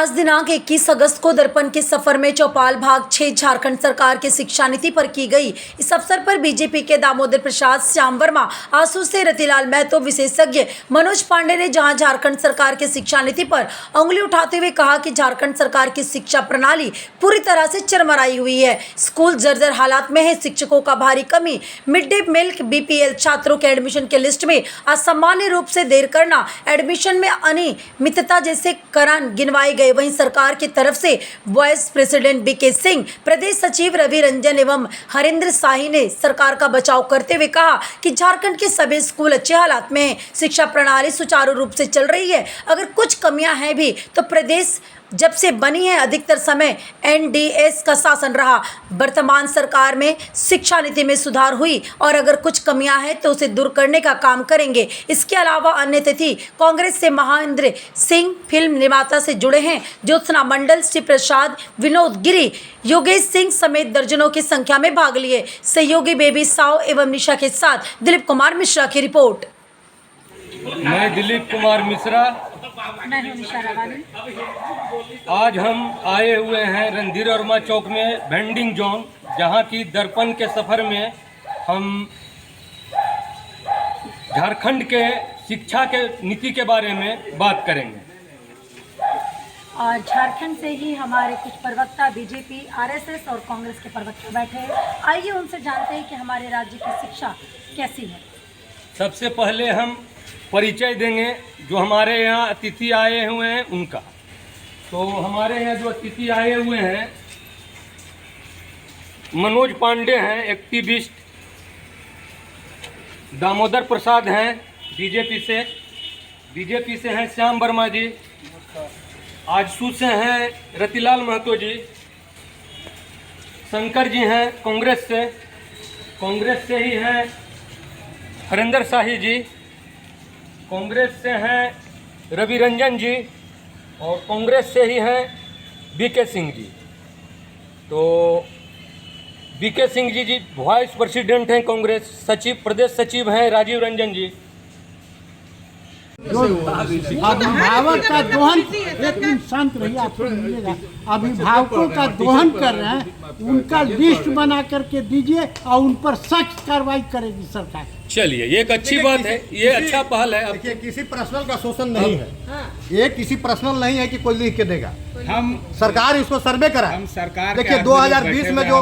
आज दिनांक 21 अगस्त को दर्पण के सफर में चौपाल भाग 6 झारखंड सरकार की शिक्षा नीति पर की गई। इस अवसर पर बीजेपी के दामोदर प्रसाद, श्याम वर्मा, आसू से रतिलाल महतो, विशेषज्ञ मनोज पांडे ने जहां झारखंड सरकार की शिक्षा नीति पर उंगली उठाते हुए कहा कि झारखंड सरकार की शिक्षा प्रणाली पूरी तरह से चरमराई हुई है। स्कूल जर्जर हालात में है, शिक्षकों का भारी कमी, मिड डे मील, बीपीएल छात्रों के एडमिशन के लिस्ट में असामान्य रूप से देर करना, एडमिशन में अनियमितता जैसे कारण गिनवाए गए। वहीं सरकार की तरफ से वाइस प्रेसिडेंट बीके सिंह, प्रदेश सचिव रवि रंजन एवं हरेंद्र शाही ने सरकार का बचाव करते हुए कहा कि झारखंड के सभी स्कूल अच्छे हालात में हैं, शिक्षा प्रणाली सुचारू रूप से चल रही है। अगर कुछ कमियां हैं भी तो प्रदेश जब से बनी है अधिकतर समय एनडीएस का शासन रहा। वर्तमान सरकार में शिक्षा नीति में सुधार हुई और अगर कुछ कमियां हैं तो उसे दूर करने का काम करेंगे। इसके अलावा अन्य अतिथि कांग्रेस से महेंद्र सिंह, फिल्म निर्माता से जुड़े हैं ज्योत्सना मंडल, श्री प्रसाद, विनोद गिरी, योगेश सिंह समेत दर्जनों की संख्या में भाग लिए। सहयोगी बेबी साव एवं निशा के साथ दिलीप कुमार मिश्रा की रिपोर्ट। मैं दिलीप कुमार मिश्रा। मैं हूं निशा रवानी। आज हम आए हुए हैं रणधीर वर्मा चौक में वेंडिंग जोन, जहां की दर्पण के सफ़र में हम झारखंड के शिक्षा के नीति के बारे में बात करेंगे। और झारखंड से ही हमारे कुछ प्रवक्ता बीजेपी, आरएसएस और कांग्रेस के प्रवक्ता बैठे हैं। आइए उनसे जानते हैं कि हमारे राज्य की शिक्षा कैसी है। सबसे पहले हम परिचय देंगे जो हमारे यहाँ अतिथि आए हुए हैं उनका। तो हमारे यहाँ जो अतिथि आए हुए हैं मनोज पांडे हैं, एक्टिविस्ट, दामोदर प्रसाद हैं बीजेपी से हैं श्याम वर्मा जी, आजसू से हैं रतिलाल महतो जी, शंकर जी हैं कांग्रेस से ही हैं हरेंद्र शाही जी, कांग्रेस से हैं रवि रंजन जी और कांग्रेस से ही हैं बीके सिंह जी। तो BK Singh ji vice president हैं कांग्रेस, सचिव, प्रदेश सचिव हैं राजीव रंजन जी। अभिभावक का दोहन, एक दिन शांत रहिए, आपको मिलेगा। अभिभावकों का दोहन कर रहे हैं, उनका लिस्ट बना करके दीजिए और उन पर सख्त कार्रवाई करेगी सरकार। चलिए, ये एक अच्छी बात है, ये अच्छा पहल है। देखिए, किसी पर्सनल का शोषण नहीं है। ये किसी पर्सनल नहीं है कि कोई लिख के देगा। हम सरकार इसको सर्वे करा। हम सरकार देखिए 2020 में जो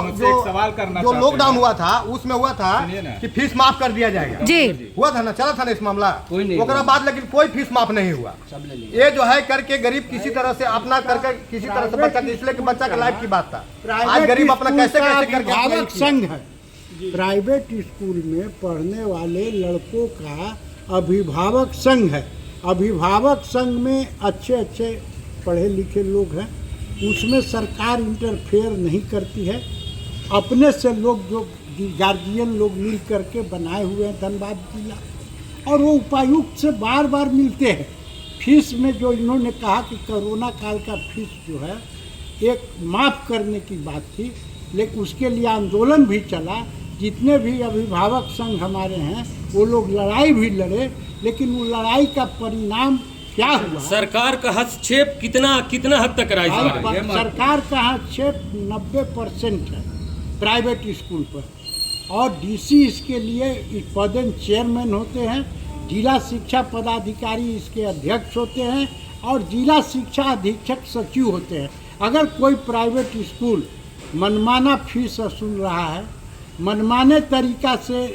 करना जो लॉकडाउन हुआ था उसमें हुआ था कि फीस माफ कर दिया जाएगा जी, हुआ था ना, चला था ना इस मामला। उसके बाद लेकिन कोई फीस माफ नहीं हुआ। ये जो है करके गरीब किसी तरह से अपना करके किसी तरह से बच्चा, इसलिए कि बच्चा का लाइफ की बात था। आज गरीब अपना कैसे अभिभावक संघ है, प्राइवेट स्कूल में पढ़ने वाले लड़कों का अभिभावक संघ है। अभिभावक संघ में अच्छे पढ़े लिखे लोग हैं, उसमें सरकार इंटरफेयर नहीं करती है। अपने से लोग जो गार्जियन लोग मिल करके बनाए हुए हैं धनबाद जिला, और वो उपायुक्त से बार बार मिलते हैं। फीस में जो इन्होंने कहा कि कोरोना काल का फीस जो है एक माफ़ करने की बात थी, लेकिन उसके लिए आंदोलन भी चला। जितने भी अभिभावक संघ हमारे हैं वो लोग लड़ाई भी लड़े, लेकिन वो लड़ाई का परिणाम क्या हुआ? सरकार का हस्तक्षेप कितना हद तक रहा है? सरकार का हस्तक्षेप 90% है प्राइवेट स्कूल पर, और डीसी इसके लिए पदेन चेयरमैन होते हैं, जिला शिक्षा पदाधिकारी इसके अध्यक्ष होते हैं और जिला शिक्षा अधीक्षक सचिव होते हैं। अगर कोई प्राइवेट स्कूल मनमाना फीस वसूल रहा है, मनमाने तरीका से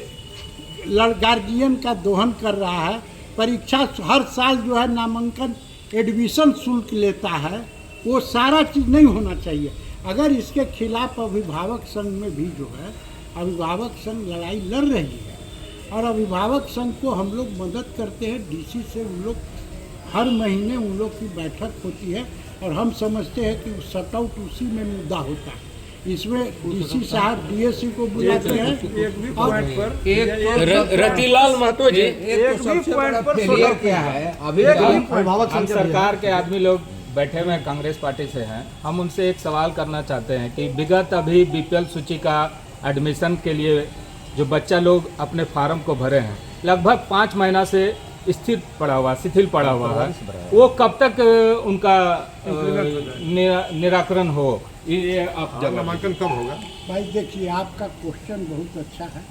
गार्जियन का दोहन कर रहा है, परीक्षा हर साल जो है नामांकन एडमिशन शुल्क लेता है, वो सारा चीज़ नहीं होना चाहिए। अगर इसके खिलाफ अभिभावक संघ में भी जो है अभिभावक संघ लड़ाई लड़ रही है, और अभिभावक संघ को हम लोग मदद करते हैं। डीसी से उन लोग हर महीने उन लोग की बैठक होती है, और हम समझते हैं कि शट आउट उसी में मुद्दा होता है। इसमें डीसी साहब डीएससी को बुलाते हैं। रतिलाल महतो जी, क्या है, अभी हम सरकार के आदमी लोग बैठे हुए कांग्रेस पार्टी से हैं, हम उनसे एक सवाल करना चाहते हैं कि विगत अभी बीपीएल सूची का एडमिशन के लिए जो बच्चा लोग अपने फार्म को भरे हैं, लगभग 5 महीना से स्थिर पड़ा हुआ, शिथिल पड़ा हुआ है, वो कब तक उनका निराकरण हो, ये आप नामांकन कब होगा? भाई देखिए, आपका क्वेश्चन बहुत अच्छा है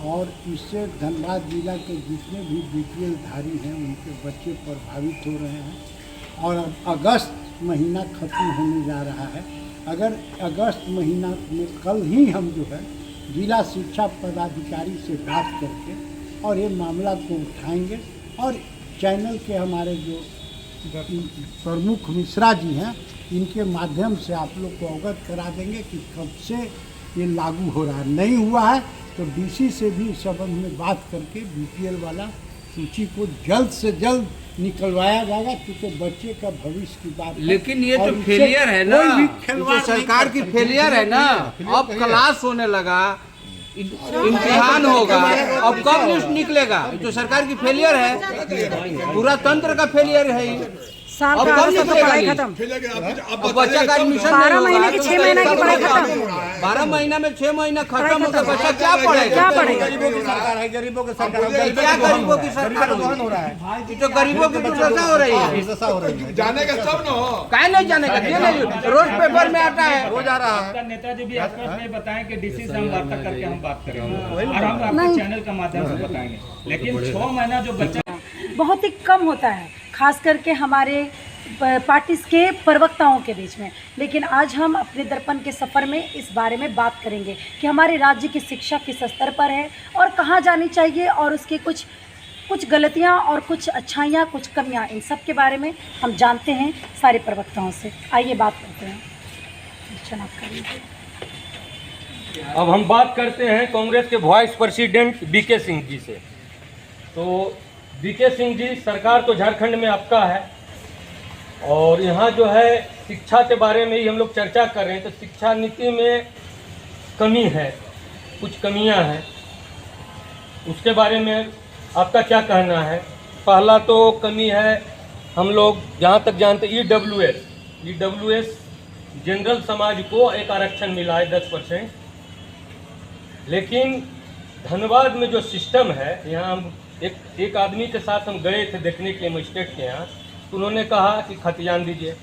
और इससे धनबाद जिला के जितने भी बीपीएल धारी हैं उनके बच्चे प्रभावित हो रहे हैं और अब अगस्त महीना खत्म होने जा रहा है। अगर अगस्त महीना में कल ही हम जो है जिला शिक्षा पदाधिकारी से बात करके और ये मामला को उठाएंगे और चैनल के हमारे जो प्रमुख मिश्रा जी हैं इनके माध्यम से आप लोग को अवगत करा देंगे कि कब से ये लागू हो रहा है। नहीं हुआ है तो डीसी से भी इस संबंध में बात करके बीपीएल वाला सूची को जल्द से जल्द निकलवाया जाएगा, क्योंकि बच्चे का भविष्य की बात है। लेकिन ये और तो इससे फेलियर है ना, कोई भी ये खिलवाड़ तो सरकार नहीं की कर फेलियर है ना। अब क्लास होने लगा, इम्तिहान होगा, अब कब लिस्ट निकलेगा? ये तो सरकार की फेलियर है, पूरा तंत्र का फेलियर है ये। साल अब का कब अगस्त तक पढ़ाई निकलेगा खत्म। अब बच्चा का एडमिशन 12 महीने की 6 महीने की पढ़ाई खत्म। 12 महीना में 6 महीना खत्म होकर बच्चा क्या पढ़ेगा? क्या पढ़ेगा? गरीबों की सरकार है, गरीबों की सरकार है। क्या गरीबों की सरकार हो रहा है, ये तो गरीबों की दुर्दशा हो रही है। दुर्दशा हो रही है। जाने का सब न हो, काहे नहीं जाने का? ये नहीं, रोज पेपर में आता है। हो जा रहा है। आपका नेताजी भी स्पष्ट में बताएं कि डीसी से हम वार्ता करके हम बात करेंगे और हम आपके चैनल के माध्यम से बताएंगे। लेकिन 6 महीना जो बच्चा बहुत ही कम होता है, खास करके हमारे पार्टी के प्रवक्ताओं के बीच में। लेकिन आज हम अपने दर्पण के सफ़र में इस बारे में बात करेंगे कि हमारे राज्य की शिक्षा किस स्तर पर है और कहाँ जानी चाहिए और उसकी कुछ गलतियाँ और कुछ अच्छाइयाँ, कुछ कमियाँ, इन सब के बारे में हम जानते हैं सारे प्रवक्ताओं से। आइए बात करते हैं। आप कर लीजिए। अब हम बात करते हैं कांग्रेस के vice president BK Singh ji से। तो बीके सिंह जी, सरकार तो झारखंड में आपका है और यहाँ जो है शिक्षा के बारे में ही हम लोग चर्चा कर रहे हैं। तो शिक्षा नीति में कमी है, कुछ कमियां हैं, उसके बारे में आपका क्या कहना है? पहला तो कमी है, हम लोग जहाँ तक जानते ईडब्ल्यूएस जनरल समाज को एक आरक्षण मिला है 10%, लेकिन धनबाद में जो सिस्टम है, यहाँ हम एक आदमी के साथ हम गए थे देखने के लिए मजिस्ट्रेट के यहाँ, तो उन्होंने कहा कि खतियान दीजिए।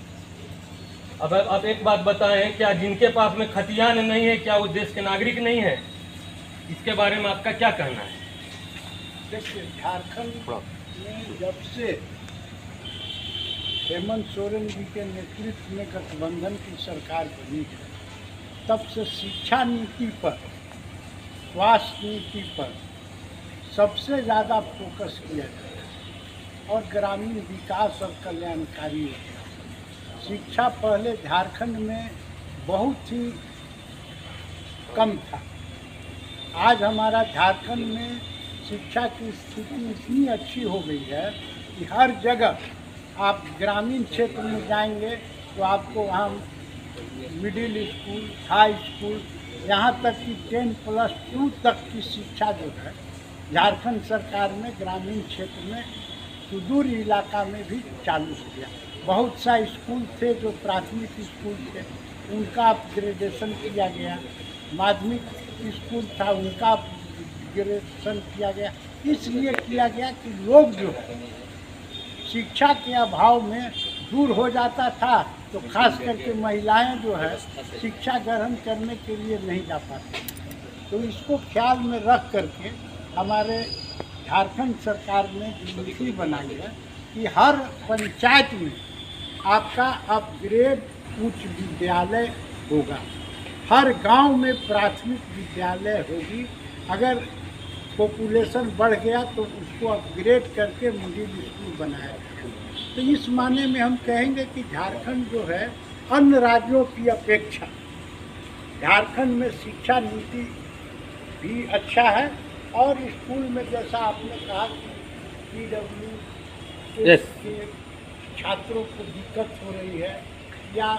अब आप एक बात बताएं, क्या जिनके पास में खतियान नहीं है क्या वो देश के नागरिक नहीं है? इसके बारे में आपका क्या कहना है? देखिए, झारखंड में जब से हेमंत सोरेन जी के नेतृत्व में गठबंधन की सरकार बनी है, तब से शिक्षा नीति पर, स्वास्थ्य नीति पर सबसे ज़्यादा फोकस किया गया और ग्रामीण विकास और कल्याणकारी योजना। शिक्षा पहले झारखंड में बहुत ही कम था। आज हमारा झारखंड में शिक्षा की स्थिति इतनी अच्छी हो गई है कि हर जगह आप ग्रामीण क्षेत्र में जाएंगे तो आपको वहाँ मिडिल स्कूल, हाई स्कूल, यहाँ तक कि 10+2 तक की शिक्षा जो है झारखंड सरकार में ग्रामीण क्षेत्र में सुदूर इलाका में भी चालू हो गया। बहुत सा स्कूल थे जो प्राथमिक स्कूल थे, उनका अपग्रेडेशन किया गया। माध्यमिक स्कूल था, उनका अपग्रेडेशन किया गया। इसलिए किया गया कि लोग जो है शिक्षा के अभाव में दूर हो जाता था, तो खास करके महिलाएं जो है शिक्षा ग्रहण करने के लिए नहीं जा पाती। तो इसको ख्याल में रख करके हमारे झारखंड सरकार ने नीति बनाई है कि हर पंचायत में आपका अपग्रेड उच्च विद्यालय होगा, हर गांव में प्राथमिक विद्यालय होगी। अगर पॉपुलेशन बढ़ गया तो उसको अपग्रेड करके मिडिल स्कूल बनाया जाएगा। तो इस माने में हम कहेंगे कि झारखंड जो है अन्य राज्यों की अपेक्षा झारखंड में शिक्षा नीति भी अच्छा है। और स्कूल में जैसा आपने कहा कि PWS के छात्रों को दिक्कत हो रही है या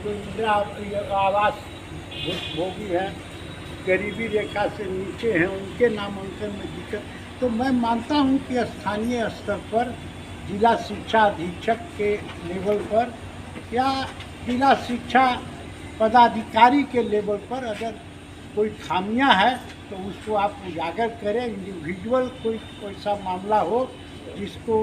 जो इंदिरा आवास भोगी है, गरीबी रेखा से नीचे हैं, उनके नामांकन में दिक्कत, तो मैं मानता हूं कि स्थानीय स्तर पर जिला शिक्षा अधीक्षक के लेवल पर या जिला शिक्षा पदाधिकारी के लेवल पर अगर कोई खामियां है तो उसको आप उजागर करें। इंडिविजुअल कोई ऐसा मामला हो जिसको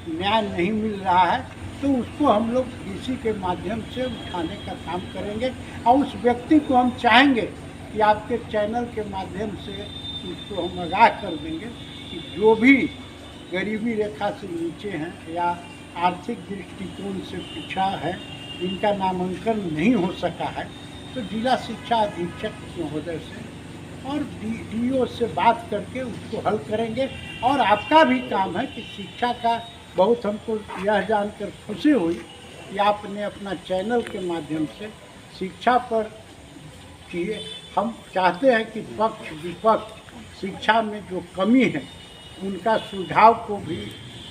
न्याय नहीं मिल रहा है तो उसको हम लोग डीसी के माध्यम से उठाने का काम करेंगे और उस व्यक्ति को हम चाहेंगे कि आपके चैनल के माध्यम से उसको हम आगाह कर देंगे कि जो भी गरीबी रेखा से नीचे हैं या आर्थिक दृष्टिकोण से पीछा है, इनका नामांकन नहीं हो सका है, तो जिला शिक्षा अधीक्षक महोदय से और डीओ से बात करके उसको हल करेंगे। और आपका भी काम है कि शिक्षा का बहुत हमको यह जानकर खुशी हुई कि आपने अपना चैनल के माध्यम से शिक्षा पर किए। हम चाहते हैं कि पक्ष विपक्ष शिक्षा में जो कमी है उनका सुझाव को भी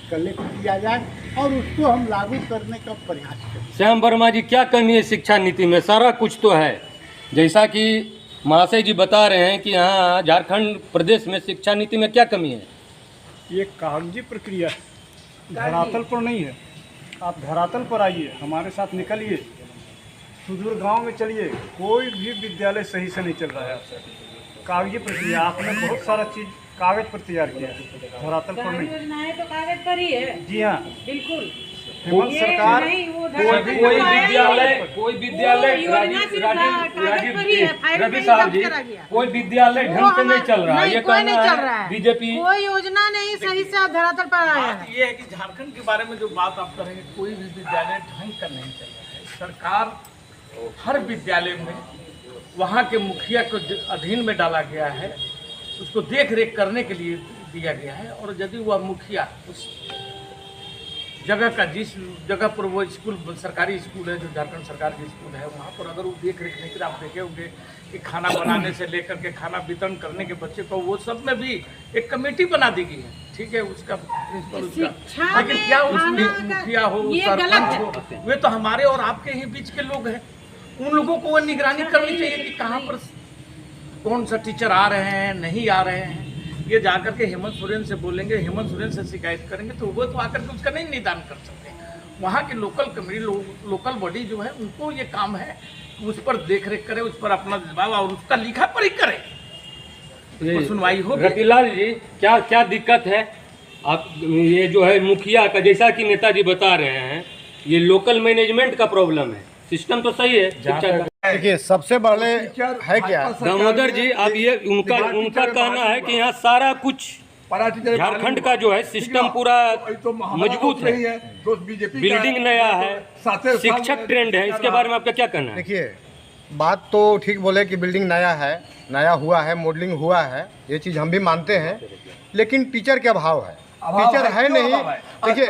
कलेक्ट किया जाए और उसको हम लागू करने का प्रयास करें। श्याम वर्मा जी, क्या कमी है शिक्षा नीति में? सारा कुछ तो है, जैसा कि महाशय जी बता रहे हैं कि यहाँ झारखंड प्रदेश में शिक्षा नीति में क्या कमी है? ये कागजी प्रक्रिया है, धरातल पर नहीं है। आप धरातल पर आइए, हमारे साथ निकलिए, सुदूर गांव में चलिए, कोई भी विद्यालय सही से नहीं चल रहा है। कागजी प्रक्रिया, आपने बहुत सारा चीज़ कागज पर तैयार किया है, धरातल पर नहीं। योजनाएं तो कागज पर ही है। जी हाँ, बिल्कुल। हेमंत सरकार कोई विद्यालय रवि साहब जी, कोई विद्यालय ढंग से नहीं चल रहा है, ये कोई नहीं चल रहा है। बीजेपी कोई योजना नहीं सही से धरातल पर आया है। ये है कि झारखंड के बारे में जो बात आप करेंगे, कोई भी विद्यालय ढंग का नहीं चल रहा है। सरकार हर विद्यालय में वहाँ के मुखिया को अधीन में डाला गया है, उसको देख रेख करने के लिए दिया गया है। और यदि वह मुखिया उस जगह का, जिस जगह पर वो स्कूल सरकारी स्कूल है, जो झारखंड सरकार की स्कूल है, वहाँ पर अगर वो देख रेख नहीं कर, आप देखे होंगे कि खाना बनाने से लेकर के खाना वितरण करने के बच्चे को, वो सब में भी एक कमेटी बना दी गई है। ठीक है, उसका प्रिंसिपल उसका, लेकिन क्या उसमें मुखिया हो, सरपंच हो, वे तो हमारे और आपके ही बीच के लोग हैं। उन लोगों को वो निगरानी करनी चाहिए कि कहाँ पर कौन सा टीचर आ रहे हैं, नहीं आ रहे हैं। ये जाकर के हेमंत सोरेन से बोलेंगे, हेमंत सोरेन से शिकायत करेंगे, तो वो तो आकर के उसका नहीं निदान कर सकते। वहाँ की लोकल कमेटी, लोकल बॉडी जो है, उनको ये काम है उस पर देख रेख करे, उस पर अपना जवाब और उसका लिखा पढ़ी करे, तो सुनवाई हो। रतिलाल जी, क्या क्या दिक्कत है? आप ये जो है मुखिया का, जैसा कि नेताजी बता रहे हैं, ये लोकल मैनेजमेंट का प्रॉब्लम है, सिस्टम तो सही है शिक्षा का। देखिए, सबसे पहले है क्या, दामोदर जी, अब ये उनका कहना है कि यहाँ सारा कुछ झारखंड का जो है सिस्टम पूरा मजबूत है, बिल्डिंग नया है, शिक्षक ट्रेंड है, इसके बारे में आपका क्या कहना है? देखिए, बात तो ठीक बोले कि बिल्डिंग नया है, नया हुआ है, मॉडलिंग हुआ है, ये चीज़ हम भी मानते हैं, लेकिन टीचर के अभाव है, टीचर है नहीं। देखिए,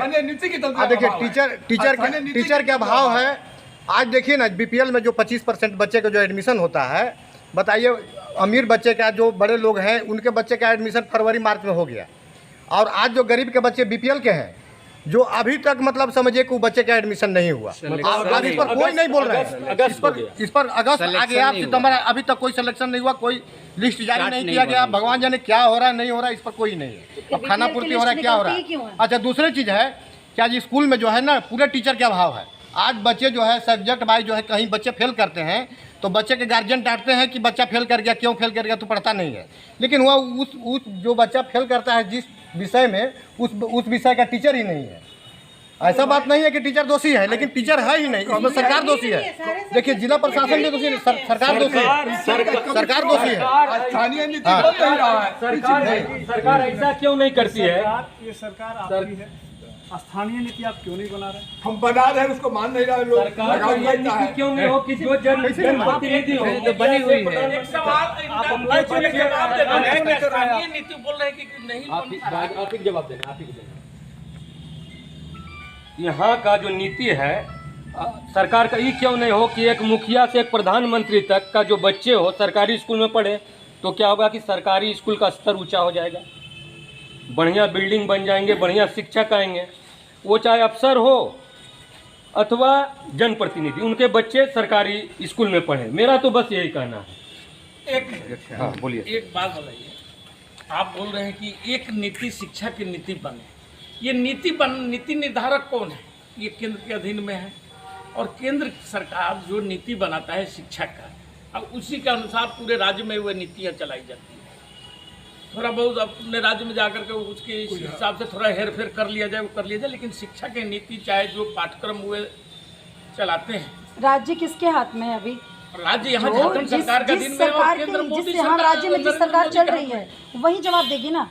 टीचर के अभाव है। आज देखिए ना, बीपीएल में जो 25% बच्चे का जो एडमिशन होता है, बताइए, अमीर बच्चे का, जो बड़े लोग हैं उनके बच्चे का एडमिशन फरवरी मार्च में हो गया, और आज जो गरीब के बच्चे बीपीएल के हैं, जो अभी तक मतलब समझिए कि बच्चे का एडमिशन नहीं हुआ, अब इस पर कोई नहीं बोल रहा है। इस पर अगस्त आ गया, सितंबर, अभी तक कोई सिलेक्शन नहीं हुआ, कोई लिस्ट जारी नहीं किया गया। भगवान जाने क्या हो रहा है, नहीं हो रहा है, इस पर कोई नहीं है। अब खाना पूर्ति हो रहा है, क्या हो रहा है। अच्छा, दूसरी चीज़ है क्या जी, स्कूल में जो है ना, पूरे टीचर का अभाव है। आज बच्चे जो है सब्जेक्ट वाइज जो है, कहीं बच्चे फेल करते हैं तो बच्चे के गार्जियन डांटते हैं कि बच्चा फेल कर गया, क्यों फेल कर गया, तो पढ़ता नहीं है। लेकिन वह उस जो बच्चा फेल करता है जिस विषय में, उस विषय का टीचर ही नहीं है। ऐसा बात नहीं है कि टीचर दोषी है, लेकिन टीचर है ही नहीं, इसमें सरकार दोषी है। देखिए, जिला प्रशासन भी दोषी है, सरकार दोषी है, सरकार दोषी है। स्थानीय नीति बोल नहीं रहा है, सरकार ऐसा क्यों नहीं करती है? ये सरकार आपकी है, स्थानीय नीति आप क्यों नहीं बना रहे? हम बना रहे हैं, उसको मान नहीं रहे लोग। सरकार को ये नीति क्यों नहीं हो कि जो जनप्रतिनिधि हो, तो बनी हुई है। आप एक सवाल स्थानीय नीति बोल रहे हैं कि नहीं, आप ही जवाब देना, आप ही देना। यहाँ का जो नीति है सरकार का, ये क्यों नहीं हो कि एक मुखिया से एक प्रधानमंत्री तक का जो बच्चे हो सरकारी स्कूल में पढ़े, तो क्या होगा कि सरकारी स्कूल का स्तर ऊंचा हो जाएगा, बढ़िया बिल्डिंग बन जाएंगे, बढ़िया शिक्षक आएंगे, वो चाहे अफसर हो अथवा जनप्रतिनिधि, उनके बच्चे सरकारी स्कूल में पढ़े। मेरा तो बस यही कहना है। हाँ, बोलिए। एक बात बताइए, आप बोल रहे हैं कि एक नीति, शिक्षा की नीति बने, ये नीति निर्धारक कौन है? ये केंद्र के अधीन में है, और केंद्र सरकार जो नीति बनाता है शिक्षा का, अब उसी के अनुसार पूरे राज्य में वह नीतियाँ चलाई जाती है। थोड़ा बहुत अपने राज्य में जाकर के उसके हिसाब से थोड़ा हेर फेर कर लिया जाए, वो कर लिया जाए, लेकिन शिक्षा की नीति चाहे जो पाठ्यक्रम हुए चलाते हैं। राज्य किसके हाथ में है अभी? राज्य यहाँ झारखंड सरकार का दिन में और केंद्र मोदी जिससे हम राज्य में जिस सरकार चल रही है वही जवाब देगी ना,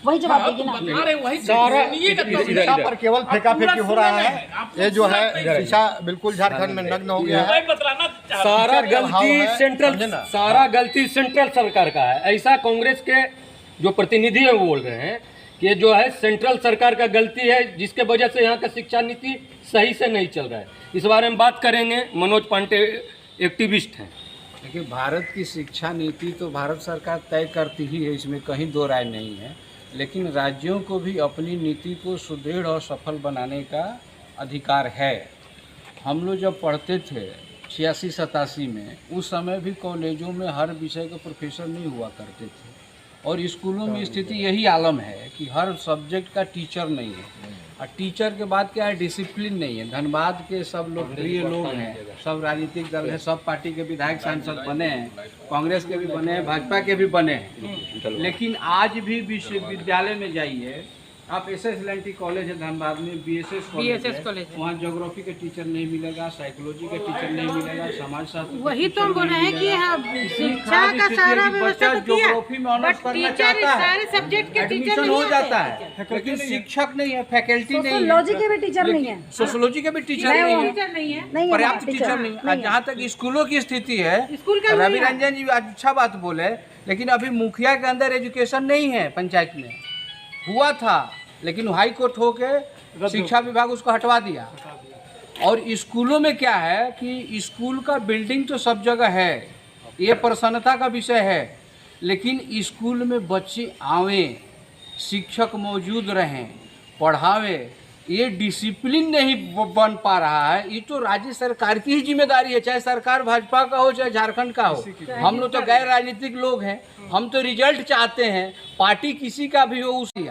वही जवाब देगी ना। शिक्षा पर केवल फेंका फेंकी हो रहा है। ये जो है शिक्षा बिल्कुल झारखंड में नग्न हो गया है। सारा गलती सेंट्रल सरकार का है। ऐसा कांग्रेस के जो प्रतिनिधि है वो बोल रहे हैं कि ये जो है सेंट्रल सरकार का गलती है, जिसके वजह से यहाँ का शिक्षा नीति सही से नहीं चल रहा है। इस बारे में बात करेंगे। मनोज पांडे एक्टिविस्ट हैं। देखिए, भारत की शिक्षा नीति तो भारत सरकार तय करती ही है, इसमें कहीं दो राय नहीं है, लेकिन राज्यों को भी अपनी नीति को सुदृढ़ और सफल बनाने का अधिकार है। हम लोग जब पढ़ते थे 86-87 में, उस समय भी कॉलेजों में हर विषय के प्रोफेसर नहीं हुआ करते थे, और स्कूलों में स्थिति यही आलम है कि हर सब्जेक्ट का टीचर नहीं है। और टीचर के बाद क्या है, डिसिप्लिन नहीं है। धनबाद के सब लोकप्रिय लोग हैं, सब राजनीतिक दल हैं, सब पार्टी के विधायक सांसद बने हैं, कांग्रेस के भी बने हैं, भाजपा के भी बने हैं, लेकिन आज भी विश्वविद्यालय में जाइए आप, SSLNT कॉलेज है धनबाद में, BSS कॉलेज है, वहाँ ज्योग्राफी के टीचर नहीं मिलेगा, साइकोलॉजी के टीचर नहीं मिलेगा, समाजशास्त्र। वही तो हम बोल रहे हैं कि शिक्षा का सारा व्यवस्था ज्योग्राफी में ऑनर्स करना चाहता है, सारे सब्जेक्ट के एडमिशन हो जाता है, लेकिन शिक्षक नहीं है, फैकल्टी नहीं है, सोशियोलॉजी के भी टीचर नहीं है, सोशियोलॉजी के भी टीचर नहीं है, पर्याप्त टीचर नहीं है। जहाँ तक स्कूलों की स्थिति है, रवि रंजन जी अच्छा बात बोले, लेकिन अभी मुखिया के अंदर एजुकेशन नहीं है। पंचायत में हुआ था, लेकिन हाई कोर्ट होके शिक्षा विभाग उसको हटवा दिया। और स्कूलों में क्या है कि स्कूल का बिल्डिंग तो सब जगह है, ये प्रसन्नता का विषय है, लेकिन स्कूल में बच्चे आवें, शिक्षक मौजूद रहें, पढ़ावे, ये डिसिप्लिन नहीं बन पा रहा है। ये तो राज्य सरकार की ही जिम्मेदारी है, चाहे सरकार भाजपा का हो चाहे झारखंड का हो। हम लोग तो गैर राजनीतिक लोग हैं, हम तो रिजल्ट चाहते हैं, पार्टी किसी का भी हो उसी।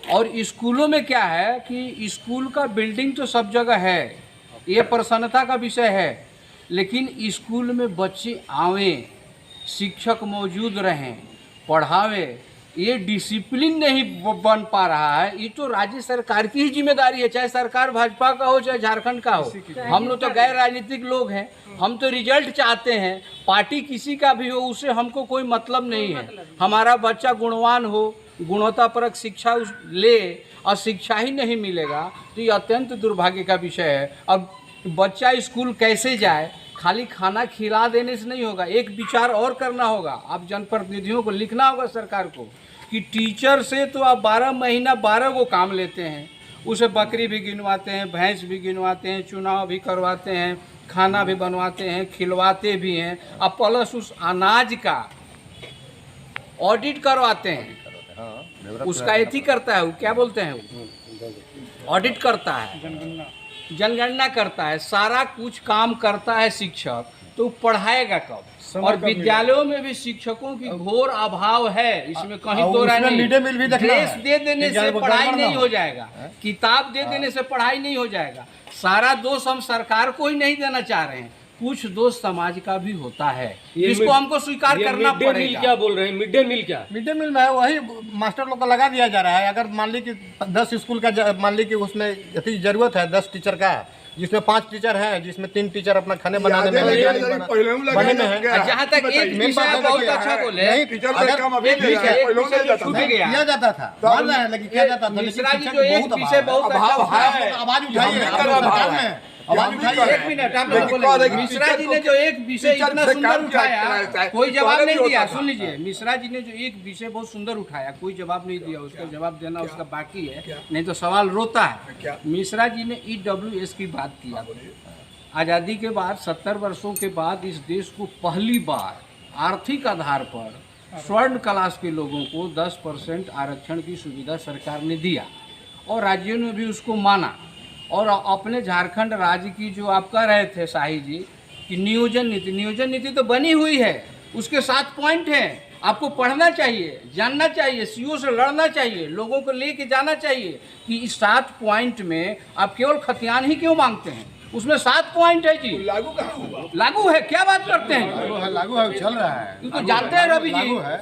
और स्कूलों में क्या है कि स्कूल का बिल्डिंग तो सब जगह है, ये प्रसन्नता का विषय है, लेकिन स्कूल में बच्चे आवें, शिक्षक मौजूद रहें, पढ़ावे, ये डिसिप्लिन नहीं बन पा रहा है। ये तो राज्य सरकार की ही जिम्मेदारी है, चाहे सरकार भाजपा का हो चाहे झारखंड का हो। हम लोग तो गैर राजनीतिक लोग हैं, हम तो रिजल्ट चाहते हैं, पार्टी किसी का भी हो उससे हमको कोई मतलब नहीं है। हमारा बच्चा गुणवान हो, गुणवत्तापरक शिक्षा ले, और शिक्षा ही नहीं मिलेगा तो ये अत्यंत दुर्भाग्य का विषय है। अब बच्चा स्कूल कैसे जाए, खाली खाना खिला देने से नहीं होगा, एक विचार और करना होगा। आप जनप्रतिनिधियों को लिखना होगा सरकार को कि टीचर से तो आप 12 महीना 12 को काम लेते हैं, उसे बकरी भी गिनवाते हैं, भैंस भी गिनवाते हैं, चुनाव भी करवाते हैं, खाना भी बनवाते हैं, खिलवाते भी हैं, अब प्लस उस अनाज का ऑडिट करवाते हैं, उसका एथी करता है, वो क्या बोलते हैं, ऑडिट करता है, जनगणना करता है, सारा कुछ काम करता है शिक्षक, तो पढ़ाएगा कब? और विद्यालयों में भी शिक्षकों की घोर अभाव है, इसमें कहीं तो नहीं। ड्रेस दे देने से पढ़ाई नहीं हो जाएगा, किताब दे देने से पढ़ाई नहीं हो जाएगा। सारा दोष हम सरकार को ही नहीं देना चाह रहे हैं, कुछ दोष समाज का भी होता है, इसको हमको स्वीकार करना पड़ेगा। क्या बोल रहे हैं? मिड डे मील क्या? मिड डे मील में है वही मास्टर लोग का लगा दिया जा रहा है। अगर मान ली कि 10 स्कूल का मान ली कि उसमें इतनी जरूरत है 10 टीचर का, जिसमें 5 टीचर हैं, जिसमें 3 टीचर अपना खाने बनाने में बने में है। जहाँ तक एक विषय बहुत अच्छा बोले, किया जाता था, किया जाता था, मिश्रा जी जो एक विषय बहुत आवाज उठाइए, एक मिनट, आप बोले मिश्रा जी ने जो एक विषय इतना सुंदर उठाया, कोई जवाब नहीं दिया। सुन लीजिए, मिश्रा जी ने जो एक विषय बहुत सुंदर उठाया, कोई जवाब नहीं दिया, उसका जवाब देना उसका बाकी है, नहीं तो सवाल रोता है। मिश्रा जी ने EWS की बात किया। आज़ादी के बाद 70 वर्षों के बाद इस देश को पहली बार आर्थिक आधार पर स्वर्ण क्लास के लोगों को 10% आरक्षण की सुविधा सरकार ने दिया, और राज्यों ने भी उसको माना। और अपने झारखंड राज्य की जो आप कह रहे थे शाही जी कि नियोजन नीति तो बनी हुई है, उसके 7 पॉइंट हैं। आपको पढ़ना चाहिए, जानना चाहिए, सीओ से लड़ना चाहिए, लोगों को लेके जाना चाहिए कि इस 7 पॉइंट में आप केवल खतियान ही क्यों मांगते हैं। उसमें 7 पॉइंट है जी। लागू कहाँ हुआ? लागू है, क्या बात करते हैं? लागू है, चल रहा है, ये तो जानते हैं रवि जी। लागू है,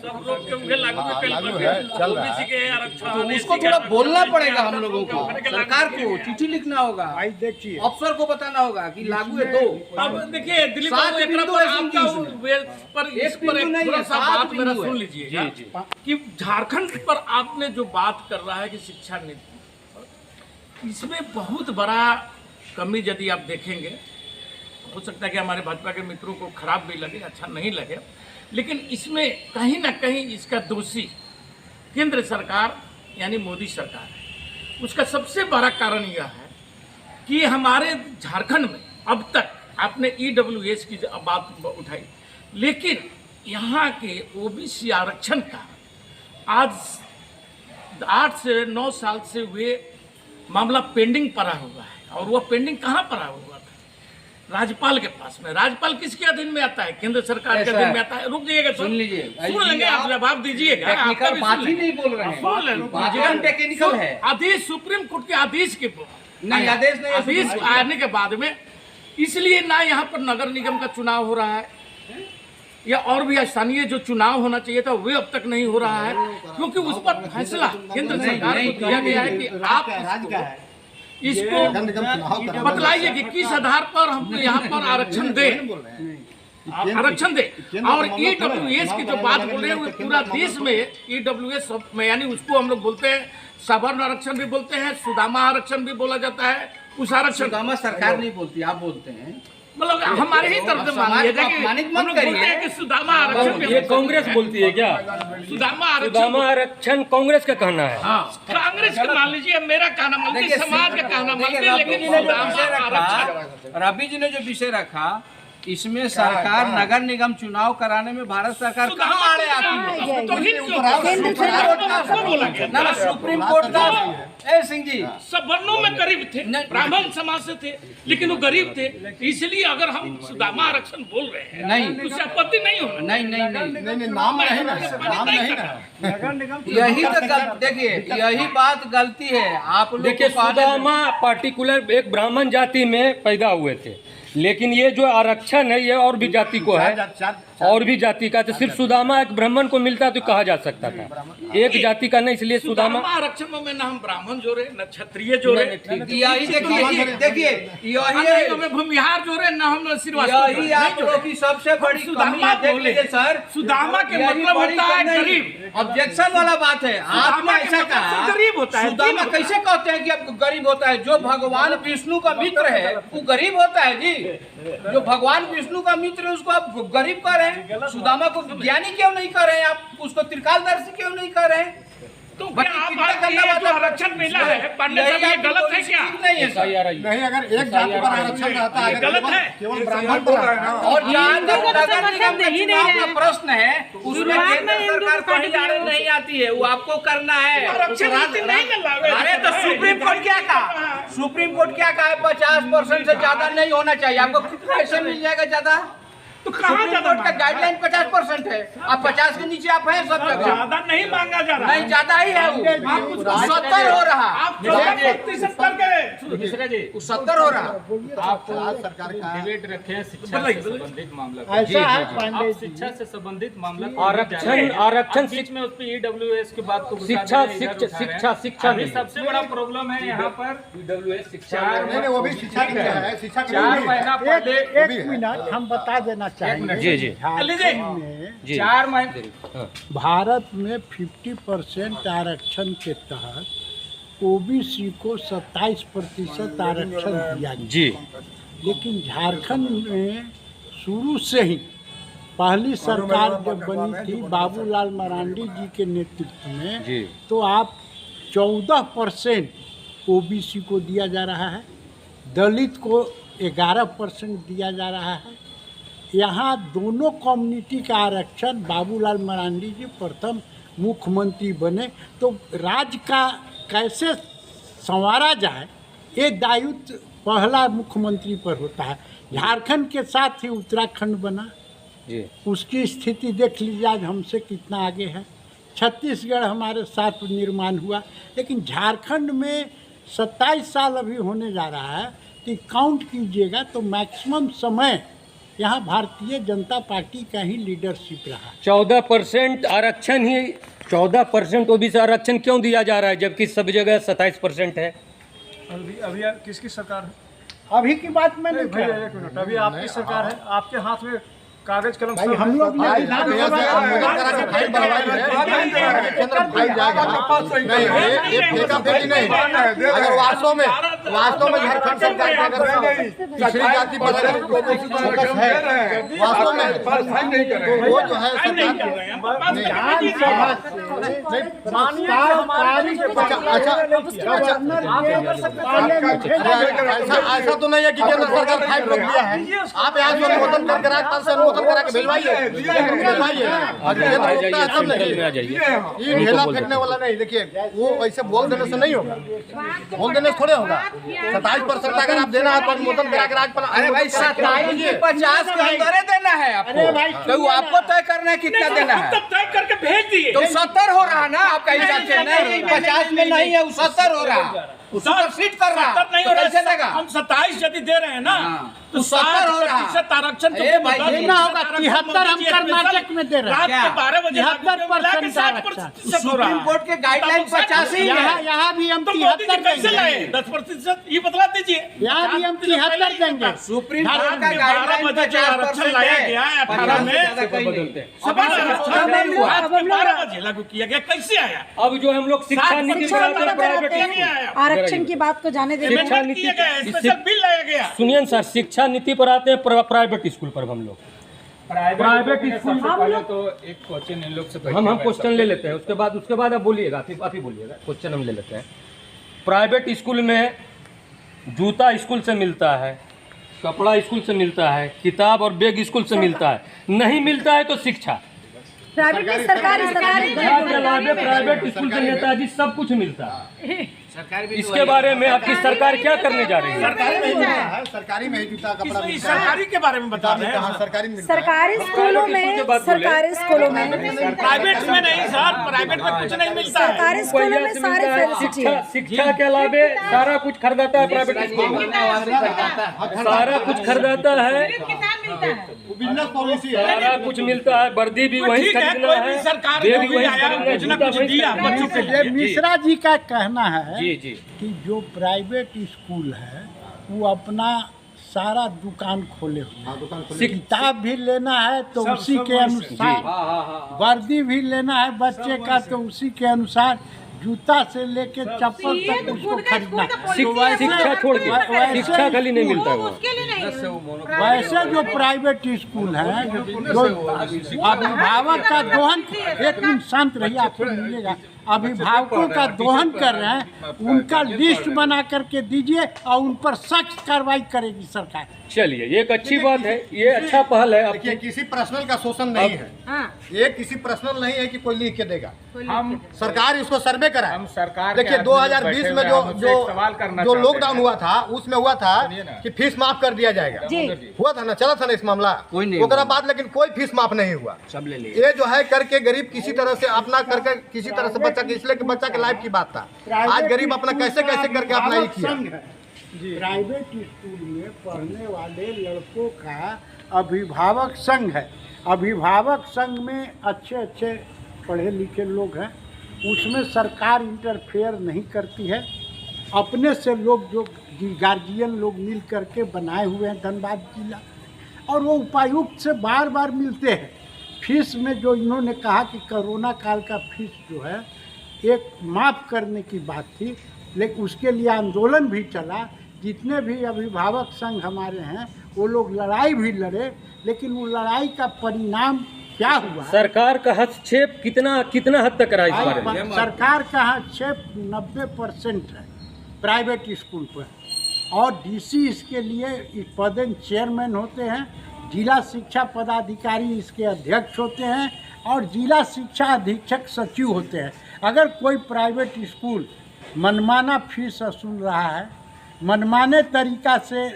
चल रहा है। तो उसको थोड़ा बोलना पड़ेगा हम लोगों को, सरकार को चिट्ठी लिखना होगा, भाई देखिए, अफसर को बताना होगा कि लागू है। तो अब देखिए दिलीप बाबू, सात एक बिंदु पर है आपका इसमें। पर इस एक पर बिंदु एक नहीं थोड़ा है, सा 7 बात मेरा बिंदु है। सुन लीजिएगा कि झारखंड पर आपने जो बात कर रहा है कि शिक्षा नीति, इसमें बहुत बड़ा कमी यदि आप देखेंगे, हो सकता है कि हमारे भाजपा के मित्रों को खराब भी लगे, अच्छा नहीं लगे, लेकिन इसमें कहीं ना कहीं इसका दोषी केंद्र सरकार यानी मोदी सरकार है। उसका सबसे बड़ा कारण यह है कि हमारे झारखंड में अब तक आपने EWS की बात उठाई, लेकिन यहाँ के OBC आरक्षण का आज 8 से 9 साल से वे मामला पेंडिंग पड़ा हुआ है। और वह पेंडिंग कहाँ पड़ा हुआ था? राज्यपाल के पास में। राज्यपाल किसके अधीन में आता है? केंद्र सरकार के अधीन में आता है। रुक जाइएगा, सुन लीजिए, सुन लेंगे, आप जवाब दीजिएगा। टेक्निकल बात ही नहीं बोल रहे हैं, टेक्निकल है। आदेश सुप्रीम कोर्ट के आदेश के नहीं, आदेश नहीं, आदेश आने के बाद में, इसलिए ना यहाँ पर नगर निगम का चुनाव हो रहा है या और भी स्थानीय जो चुनाव होना चाहिए था वे अब तक नहीं हो रहा है, क्योंकि उस पर फैसला केंद्र सरकार को दिया गया है कि आप इसको बतलाइए कि किस आधार पर हम यहाँ पर आरक्षण दें, और EWS की जो बात बोल रहे हैं वो पूरा देश में EWS में, यानी उसको हम लोग बोलते हैं सवर्ण आरक्षण भी बोलते हैं, सुदामा आरक्षण भी बोला जाता है। उस आरक्षण सुदामा सरकार नहीं बोलती, आप बोलते हैं, मतलब हमारे ही तरफ से मानिए कि सुदामा आरक्षण ये कांग्रेस बोलती है क्या? सुदामा आरक्षण कांग्रेस का कहना है। कांग्रेस का मान लीजिए, मेरा कहना मान लीजिए, समाज का कहना मान लीजिए, लेकिन रवि जी ने जो विषय रखा, इसमें सरकार नगर निगम चुनाव कराने में भारत सरकार कहाँ आड़े आती है? ना सुप्रीम कोर्ट का सिंह जी सवर्णों में गरीब थे, ब्राह्मण समाज से थे, लेकिन वो गरीब थे, इसलिए अगर हम सुदामा आरक्षण बोल रहे हैं नहीं, उससे आपत्ति नहीं होना। नहीं, नाम नहीं ना, नाम नहीं ना। नगर निगम यही तो देखिए, यही बात गलती है। आप लोग देखिए, सुदामा पार्टिकुलर एक ब्राह्मण जाति में पैदा हुए थे, लेकिन ये जो आरक्षण है ये और भी जाति को है, और भी जाति का। तो सिर्फ सुदामा एक ब्राह्मण को मिलता तो कहा जा सकता था, एक जाति का नहीं, इसलिए सुदामा आरक्षण में न हम ब्राह्मण जोड़े, न क्षत्रिय जोड़े, यही देखिए यही हमें भूमिहार जोड़े, न हम यही आप लोग की सबसे बड़ी कमी है। देख लीजिए सर, सुदामा के मतलब होता है गरीब। ऑब्जेक्शन वाला बात है, आपने ऐसा कहा गरीब होता है। सुदामा कैसे कहते हैं कि अब गरीब होता है? जो भगवान विष्णु का मित्र है वो गरीब होता है जी। जो भगवान विष्णु का मित्र है उसको आप गरीब कह रहे हैं, सुदामा को ज्ञानी क्यों नहीं कर रहे हैं? आप उसको त्रिकालदर्शी क्यों नहीं कर रहे हैं? तो क्या आप आरक्षण मिला है पढ़ने से ये गलत है क्या? नहीं है सर, नहीं, अगर एक जाति पर आरक्षण रहता है, गलत है। केवल ब्राह्मण पर है। और जहाँ तक नगर निगम के चुनाव का प्रश्न है, उसमें केंद्र सरकार कहीं आड़े नहीं आती है, वो आपको करना है। अरे तो सुप्रीम कोर्ट क्या कहा? सुप्रीम कोर्ट क्या कहा? 50% से ज्यादा नहीं होना चाहिए। आपको कितना पैसे मिल जाएगा ज्यादा? तो कहाँ ज्यादा का गाइडलाइन 50% है, आप 50 के नीचे आप हैं सब जगह। ज्यादा नहीं मांगा जा रहा, नहीं ज्यादा ही है वो, 70 हो रहा। आप 14% कर गए, 70 हो रहा। आप सरकार का डिबेट रखे शिक्षा से संबंधित मामला, ऐसा है आप शिक्षा से संबंधित मामला आरक्षण बीच में उस पर EWS की बात को शिक्षा सबसे बड़ा प्रॉब्लम है यहाँ पर EWS शिक्षा। नहीं, वो भी शिक्षा की है, शिक्षा की 4 महीना पहले एक मिनट हम बता देना चाहिए। जी झारखंड में 4 महीने भारत में 50% आरक्षण के तहत OBC को 27% आरक्षण दिया गया जी, लेकिन झारखंड में शुरू से ही पहली सरकार जब बनी थी बाबूलाल मरांडी जी के नेतृत्व में जी, तो आप 14% OBC को दिया जा रहा है, दलित को 11% दिया जा रहा है। यहाँ दोनों कम्युनिटी का आरक्षण बाबूलाल मरांडी जी प्रथम मुख्यमंत्री बने तो राज्य का कैसे संवारा जाए ये दायित्व पहला मुख्यमंत्री पर होता है। झारखंड के साथ ही उत्तराखंड बना जी, उसकी स्थिति देख लीजिए आज हमसे कितना आगे है। छत्तीसगढ़ हमारे साथ निर्माण हुआ, लेकिन झारखंड में 27 साल अभी होने जा रहा है कि काउंट कीजिएगा तो मैक्सिमम समय यहाँ भारतीय जनता पार्टी का ही लीडरशिप रहा। 14% आरक्षण ही 14% ओबीसी आरक्षण क्यों दिया जा रहा है जबकि सब जगह 27% है? अभी किसकी सरकार है? अभी की बात मैं नहीं भैया एक मिनट, अभी आपकी सरकार है, आपके हाथ में कागज कलम सब हम लोग अगर वास्तव में झारखंड सरकार का अगर पिछड़ी जाति पर फोकस है वास्तव में तो वो जो है ऐसा तो नहीं है कि केंद्र सरकार 5 रोक दिया है। आप यहाँ से अनुमोदन करके राज्यपाल से अनुमोदन करा के भिजवाइए ये ढेला फेंकने वाला नहीं। देखिए वो ऐसे बोल देने से नहीं होगा, बोल देने से थोड़े होगा। 27% अगर आप देना है तो अनुमोदन करा के राज्यपाल। अरे भाई 27-50 के अंदर देना है आपको, तो आपको तय करना है कितना देना है। तय करके भेज दिए तो 70 हो रहा ना आपका हिसाब से, नहीं 50 में नहीं है, 70 हो रहा, सीट कर रहा, 70 नहीं हो रहा। हम 27 यदि दे रहे हैं ना तो 70 हो रहा। आरक्षण देना होगा। 73 हम कर्नाटक में दे रहे हैं। रात के 12 बजे 73% सुप्रीम कोर्ट के गाइडलाइन 50 ही है। यहाँ भी हम तो मोदी जी 73 कैसे लाए देंगे। 10% ये बतला दीजिए। यहाँ भी हम 73 देंगे। सुप्रीम कोर्ट रात का के 12 गाइडलाइन बजे जो आरक्षण लाया गया है 18 में, सुबह आरक्षण रात के 12 बजे लागू किया गया, कैसे आया? अब जो हम लोग शिक्षा नीति बनाते हैं प्राइवेट आरक्षण की बात को जाने दे। शिक्षा नीति स्पेशल बिल लाया गया। सुनिए सर, शिक्षा नीति पर आते हैं प्राइवेट स्कूल पर। हम लोग प्राइवेट स्कूल पहले तो एक क्वेश्चन इन लोग से हम क्वेश्चन ले लेते हैं, उसके बाद आप बोलिएगा, आप ही बोलिएगा। क्वेश्चन हम ले लेते हैं। प्राइवेट स्कूल में जूता स्कूल से मिलता है, कपड़ा स्कूल से मिलता है, किताब और बैग स्कूल से मिलता है, नहीं मिलता है तो शिक्षा प्राइवेट सरकारी प्राइवेट स्कूल से नेताजी सब कुछ मिलता है। इसके बारे में आपकी सरकार क्या करने जा रही है? सरकारी में ही जूता कपड़ा सरकारी के बारे में बता रहे हैं। सरकारी स्कूलों में प्राइवेट में नहीं सर, प्राइवेट में कुछ नहीं मिलता है। सरकारी स्कूलों में सारे फैसिलिटी है। शिक्षा के अलावे सारा कुछ खरीदाता है प्राइवेट स्कूल में, सारा कुछ खरीदाता है, बिजनेस पॉलिसी है, सारा कुछ मिलता है। वर्दी भी वही खरीदना है, सरकार बैग भी वही खरीदना है, जूता वही खरीदना है। मिश्रा जी का कहना है जी कि जो प्राइवेट स्कूल है वो अपना सारा दुकान खोले हुए हैं। किताब भी लेना है तो उसी के अनुसार, वर्दी भी लेना है बच्चे का तो उसी के अनुसार, जूता से लेके चप्पल तक उसको खरीदना है। शिक्षा छोड़ के शिक्षा खाली नहीं मिलता है वो। वैसे जो प्राइवेट स्कूल है जो अभिभावक का दोहन, एक मिनट शांत रहिए आपको मिलेगा, अभिभावकों का दोहन कर रहे हैं, उनका लिस्ट बना करके दीजिए और उन पर सख्त कार्रवाई करेगी सरकार। चलिए ये एक अच्छी बात है, ये अच्छा पहल है। देखिए किसी पर्सनल का शोषण नहीं है, ये किसी पर्सनल नहीं है कि कोई लिख के देगा। हम सरकार इसको सर्वे कराए। हम सरकार देखिए 2020 में जो लॉकडाउन हुआ था उसमें हुआ था कि फीस माफ कर दिया जाएगा, हुआ था ना, चला था ना इस मामला। उसके बाद लेकिन कोई फीस माफ नहीं हुआ। ये जो है करके गरीब किसी तरह से अपना करके किसी तरह से बच्चा, इसलिए कि बच्चा के लाइफ की बात था, आज गरीब अपना कैसे कैसे करके अपना ही किया। प्राइवेट स्कूल में पढ़ने वाले लड़कों का अभिभावक संघ है। अभिभावक संघ में अच्छे पढ़े लिखे लोग हैं, उसमें सरकार इंटरफेयर नहीं करती है। अपने से लोग जो गार्जियन लोग मिल करके बनाए हुए हैं धनबाद जिला, और वो उपायुक्त से बार बार मिलते हैं। फीस में जो इन्होंने कहा कि कोरोना काल का फीस जो है एक माफ़ करने की बात थी, लेकिन उसके लिए आंदोलन भी चला। जितने भी अभिभावक संघ हमारे हैं वो लोग लड़ाई भी लड़े, लेकिन वो लड़ाई का परिणाम क्या हुआ? सरकार का हस्तक्षेप कितना हद तक रहा इस बारे में? सरकार का हस्तक्षेप 90% है प्राइवेट स्कूल पर, और डीसी इसके लिए पदेन चेयरमैन होते हैं, जिला शिक्षा पदाधिकारी इसके अध्यक्ष होते हैं, और जिला शिक्षा अधीक्षक सचिव होते हैं। अगर कोई प्राइवेट स्कूल मनमाना फीस वसूल रहा है, मनमाने तरीका से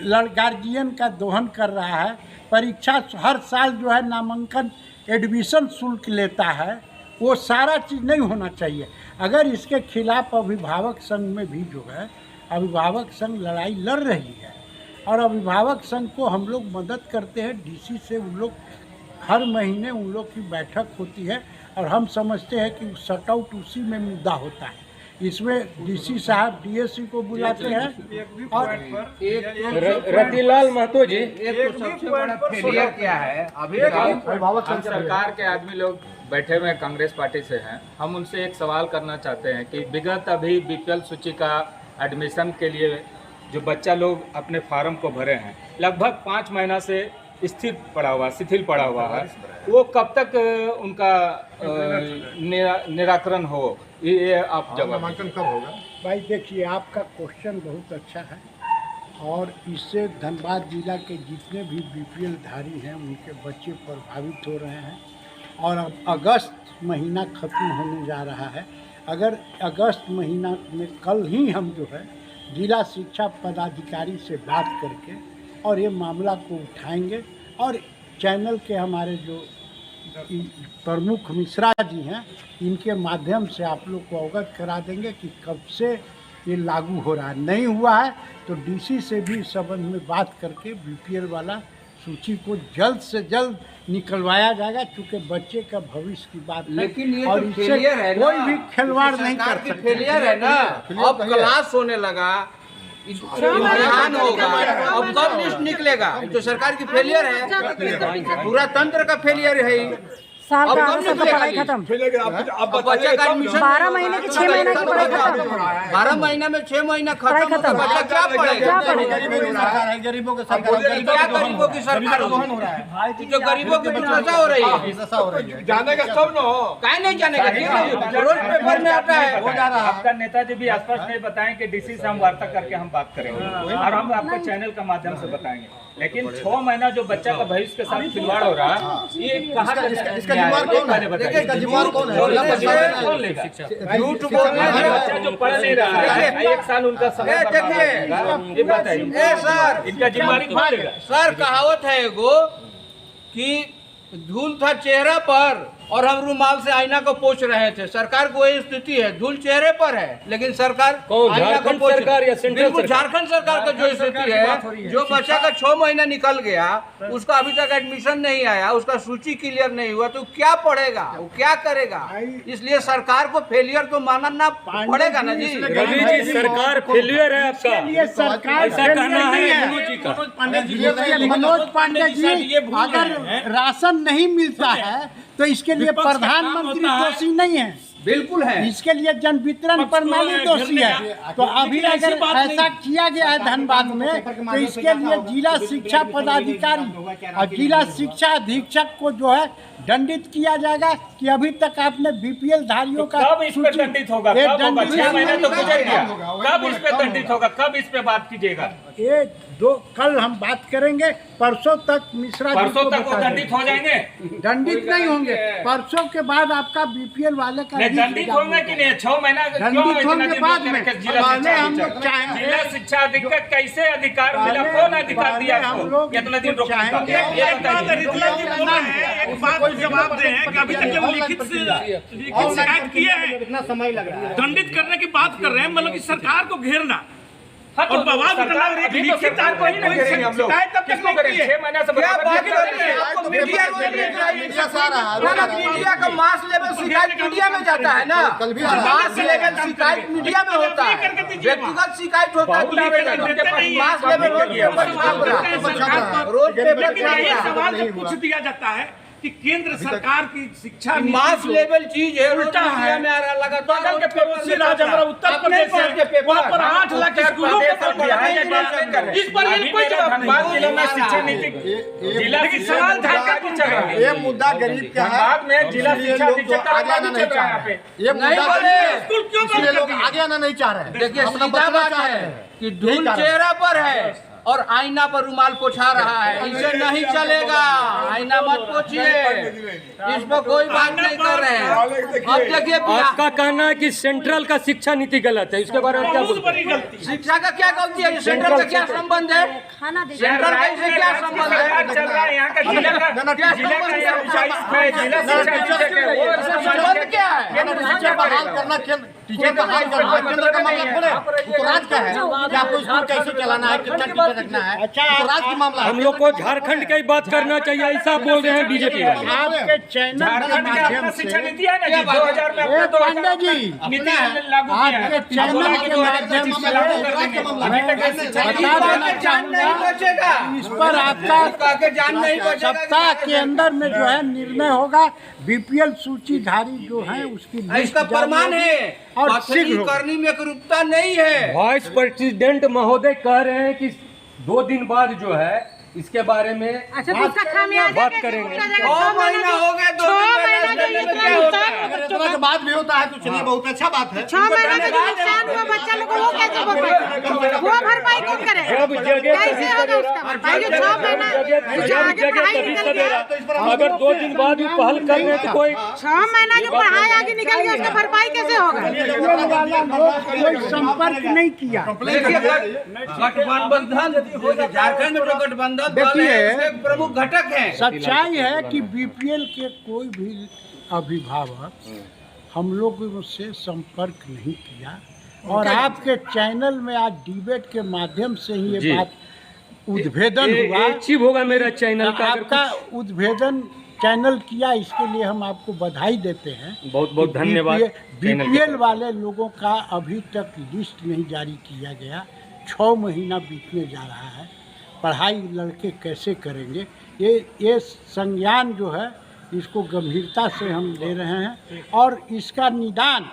गार्जियन का दोहन कर रहा है, परीक्षा हर साल जो है नामांकन एडमिशन शुल्क लेता है, वो सारा चीज़ नहीं होना चाहिए। अगर इसके खिलाफ अभिभावक संघ में भी जो है अभिभावक संघ लड़ाई लड़ रही है और अभिभावक संघ को हम लोग मदद करते हैं। डीसी से उन लोग हर महीने उन लोग की बैठक होती है और हम समझते हैं कि शट आउट उसी में मुद्दा होता है। इसमें डीसी साहब डीएससी को बुलाते हैं और रतिलाल महतो जी, एक सबसे बड़ा फेलियर क्या है, अभी हम सरकार के आदमी लोग बैठे हुए कांग्रेस पार्टी से हैं, हम उनसे एक सवाल करना चाहते हैं कि विगत अभी बीपीएल सूची का एडमिशन के लिए जो बच्चा लोग अपने फार्म को भरे हैं, लगभग 5 महीना से शिथिल पड़ा हुआ है, वो कब तक उनका निराकरण हो, ये आप जवाब नामांकन कब होगा? भाई देखिए, आपका क्वेश्चन बहुत अच्छा है और इससे धनबाद जिला के जितने भी बीपीएल धारी हैं उनके बच्चे प्रभावित हो रहे हैं और अब अगस्त महीना ख़त्म होने जा रहा है। अगर अगस्त महीना में कल ही हम जो है जिला शिक्षा पदाधिकारी से बात करके और ये मामला को उठाएंगे और चैनल के हमारे जो प्रमुख मिश्रा जी हैं इनके माध्यम से आप लोग को अवगत करा देंगे कि कब से ये लागू हो रहा है। नहीं हुआ है तो डीसी से भी इस संबंध में बात करके बीपीएल वाला सूची को जल्द से जल्द निकलवाया जाएगा, क्योंकि बच्चे का भविष्य की बात है। लेकिन ये और तो इससे फेलियर है ना, कोई भी खिलवाड़ नहीं कर सकता। फेलियर है ना। अब क्लास होने लगा, इम्तिहान होगा, अब कब लिस्ट निकलेगा? तो सरकार की फेलियर है, पूरा तंत्र का फेलियर है। साल अब का कब आधा साल का निकलेगा पढ़ाई ये? खत्म, अब बच्चा का एडमिशन 12 महीने की 6 महीने की पढ़ाई खत्म, 12 महीने में 6 महीना पढ़ाई खत्म, खत्म। बच्चा क्या पढ़ेगा? गरीबों के क्या गरीबों की सरकार हो रहा है? जो गरीबों की दुर्दशा हो रही है, जानेगा सब न हो, काहे नहीं जानेगा? रोज पेपर में आता है। आपका नेताजी भी स्पष्ट नहीं बताएं कि डीसी से हम वार्ता करके हम बात करेंगे और हम आपको चैनल के माध्यम से बताएंगे, लेकिन 6 महीना जो बच्चा का भविष्य के साथ खिलवाड़ हो रहा है, ये कहाँ का इसका जिम्मेदार कौन है? इसका जिम्मेदार कौन है? कौन लेगा? झूठ बोलना है। बच्चा जो पढ़ नहीं रहा है, 1 साल उनका समय बर्बाद हो जाएगा। ये बताइए सर, इनका जिम्मेदारी कौन लेगा? सर कहावत है एगो कि धूल था चेहरा पर और हम रुमाल से आईना को पोंछ रहे थे। सरकार को वही स्थिति है, धूल चेहरे पर है लेकिन सरकार कौन, आईना को झारखंड पोंछ सरकार या सेंट्रल बिल्कुल सरकार? झारखंड सरकार का जो स्थिति है, जो बच्चा का 6 महीना निकल गया, उसका अभी तक एडमिशन नहीं आया, उसका सूची क्लियर नहीं हुआ, तो क्या पढ़ेगा, वो क्या करेगा? इसलिए सरकार को फेलियर तो मानना पड़ेगा ना जी। रवि जी, सरकार फेलियर है आपका, ये सरकार ऐसा कहना है मनोज जी का। मनोज पांडे जी, अगर राशन नहीं मिलता है तो इसके लिए प्रधानमंत्री दोषी नहीं है, बिल्कुल है। इसके लिए जन वितरण प्रणाली दोषी है। तो अभी अगर ऐसा किया गया है धनबाद में तो इसके लिए जिला शिक्षा पदाधिकारी और जिला शिक्षा अधीक्षक को जो है दंडित किया जाएगा कि अभी तक आपने बीपीएल धारियों का कब इस पे दंडित होगा? कब होगा? 6 महीने तो गुजर गया, कब इस पे दंडित होगा? कब इस पे बात कीजिएगा? ये कल हम बात करेंगे, परसों तक मिश्रा जी परसों को तक वो बता दंडित हो जाएंगे? दंडित नहीं होंगे, परसों के बाद आपका बीपीएल वाले का नहीं, दंडित होंगे कि नहीं? 6 महीना दंडित होंगे बाद में। पहले हम लोग चाहेंगे, जिला शिक्षा अधीक्षक कैसे अधिकार मिला? कौन अधिकार दिया आपको? कितना दिन रोक जवाब दे हैं कि अभी तक जब लिखित शिकायत किए हैं, कितना समय लग रहा है? दंडित करने की बात कर रहे हैं, मतलब कि सरकार को घेरना और बवाल करना। लिखित आपको ही नहीं करेंगे हम लोग, किसको करेंगे? 6 महीना से क्या बात बराबर कर रहे हैं? आपको मीडिया मीडिया का मास लेवल शिकायत मीडिया में जाता है ना, मास लेवल शिकायत मीडिया में होता है, व्यक्तिगत शिकायत होता है, मास लेवल रोज पेपर सवाल जब पूछ दिया जाता है कि केंद्र सरकार की शिक्षा मास लेवल चीज है, उल्टा है। में आ रहा लगातार के पड़ोसी राज्य हमारा उत्तर प्रदेश है, वहाँ पर 8 लाख स्कूलों को इस पर ये कोई जवाब नहीं। जिला में शिक्षा नीति, जिला की सवाल झारखंड पूछा रहा है। ये मुद्दा गरीब का है, बाद में जिला शिक्षा अधीक्षक आगे आना नहीं चाह रहे हैं। ये मुद्दा स्कूल क्यों इसलिए लोग आगे आना नहीं चाह रहे हैं। देखिए अपना सीधा बचना बात चाह रहे है हैं कि धूल चेहरा पर है और आईना पर रुमाल पोछा रहा है, इसे नहीं चलेगा। आईना मत पोछिए, इस पर कोई बात नहीं कर रहे हैं। अब देखिए आपका कहना है कि सेंट्रल का शिक्षा नीति गलत है, इसके बारे में क्या बोलते हैं? शिक्षा का क्या गलती है? सेंट्रल का क्या संबंध है? सेंट्रल का इससे क्या संबंध है? चल रहा है यहाँ का जिला का, क्या जिला संबंध का है? जिला शिक्षा अधीक्षक है, वो संबंध क्या है? केंद्र शिक्षा बहाल करना टीचर का हाल का मामला खोले तो राज का है कि आपको स्कूल कैसे चलाना है, कितना टीचर रखना है, तो राज की मामला है। हम लोग को झारखंड की बात करना चाहिए, ऐसा बोल रहे हैं बीजेपी वाले। आपके चैनल के माध्यम से शिक्षा नीति है ना 2000 में अपना पांडे जी नीति लागू किया है। आपके चैनल के माध्यम से बता देना चाहूँगा, इस पर आपका सप्ताह के अंदर में जो है निर्णय होगा। बीपीएल सूचीधारी जो है उसकी इसका प्रमाण है और शीघ्र करनी में एकरूपता नहीं है। वाइस प्रेसिडेंट महोदय कह रहे हैं कि 2 दिन बाद जो है इसके बारे में अच्छा तो उसका खामियाजा बात कैसे करेंगे। पूछा जाएगा? 6 महीना हो गए, 2 दिन में क्या होता है? अगर इतना के बाद भी होता है तो चलिए बहुत अच्छा बात है। 6 महीने का जो नुकसान हुआ बच्चा लोग को वो कैसे भरपाई, वो भरपाई कौन करेगा? जब जगह कैसे होगा उसका भरपाई? जो 6 महीना जो आगे पढ़ाई निकल गया, अगर 2 दिन बाद भी पहल करने तो कोई 6 महीना जो पढ़ाई आगे निकल गया उसका भरपाई कैसे होगा? कोई संपर्क नहीं किया। गठबंधन झारखंड में जो गठबंधन दल है उसके प्रमुख घटक हैं। सच्चाई है कि बीपीएल के कोई भी अभिभावक हम लोगों से संपर्क नहीं किया और आपके चैनल में आज डिबेट के माध्यम से ही ये बात उद्भेदन हुआ। अचीव होगा मेरा चैनल का, आपका उद्भेदन चैनल किया, इसके लिए हम आपको बधाई देते हैं। बहुत बहुत धन्यवाद। बीपीएल वाले लोगों का अभी तक लिस्ट नहीं जारी किया गया, 6 महीना बीतने जा रहा है। पढ़ाई लड़के कैसे करेंगे, ये संज्ञान जो है इसको गंभीरता से हम ले रहे हैं और इसका निदान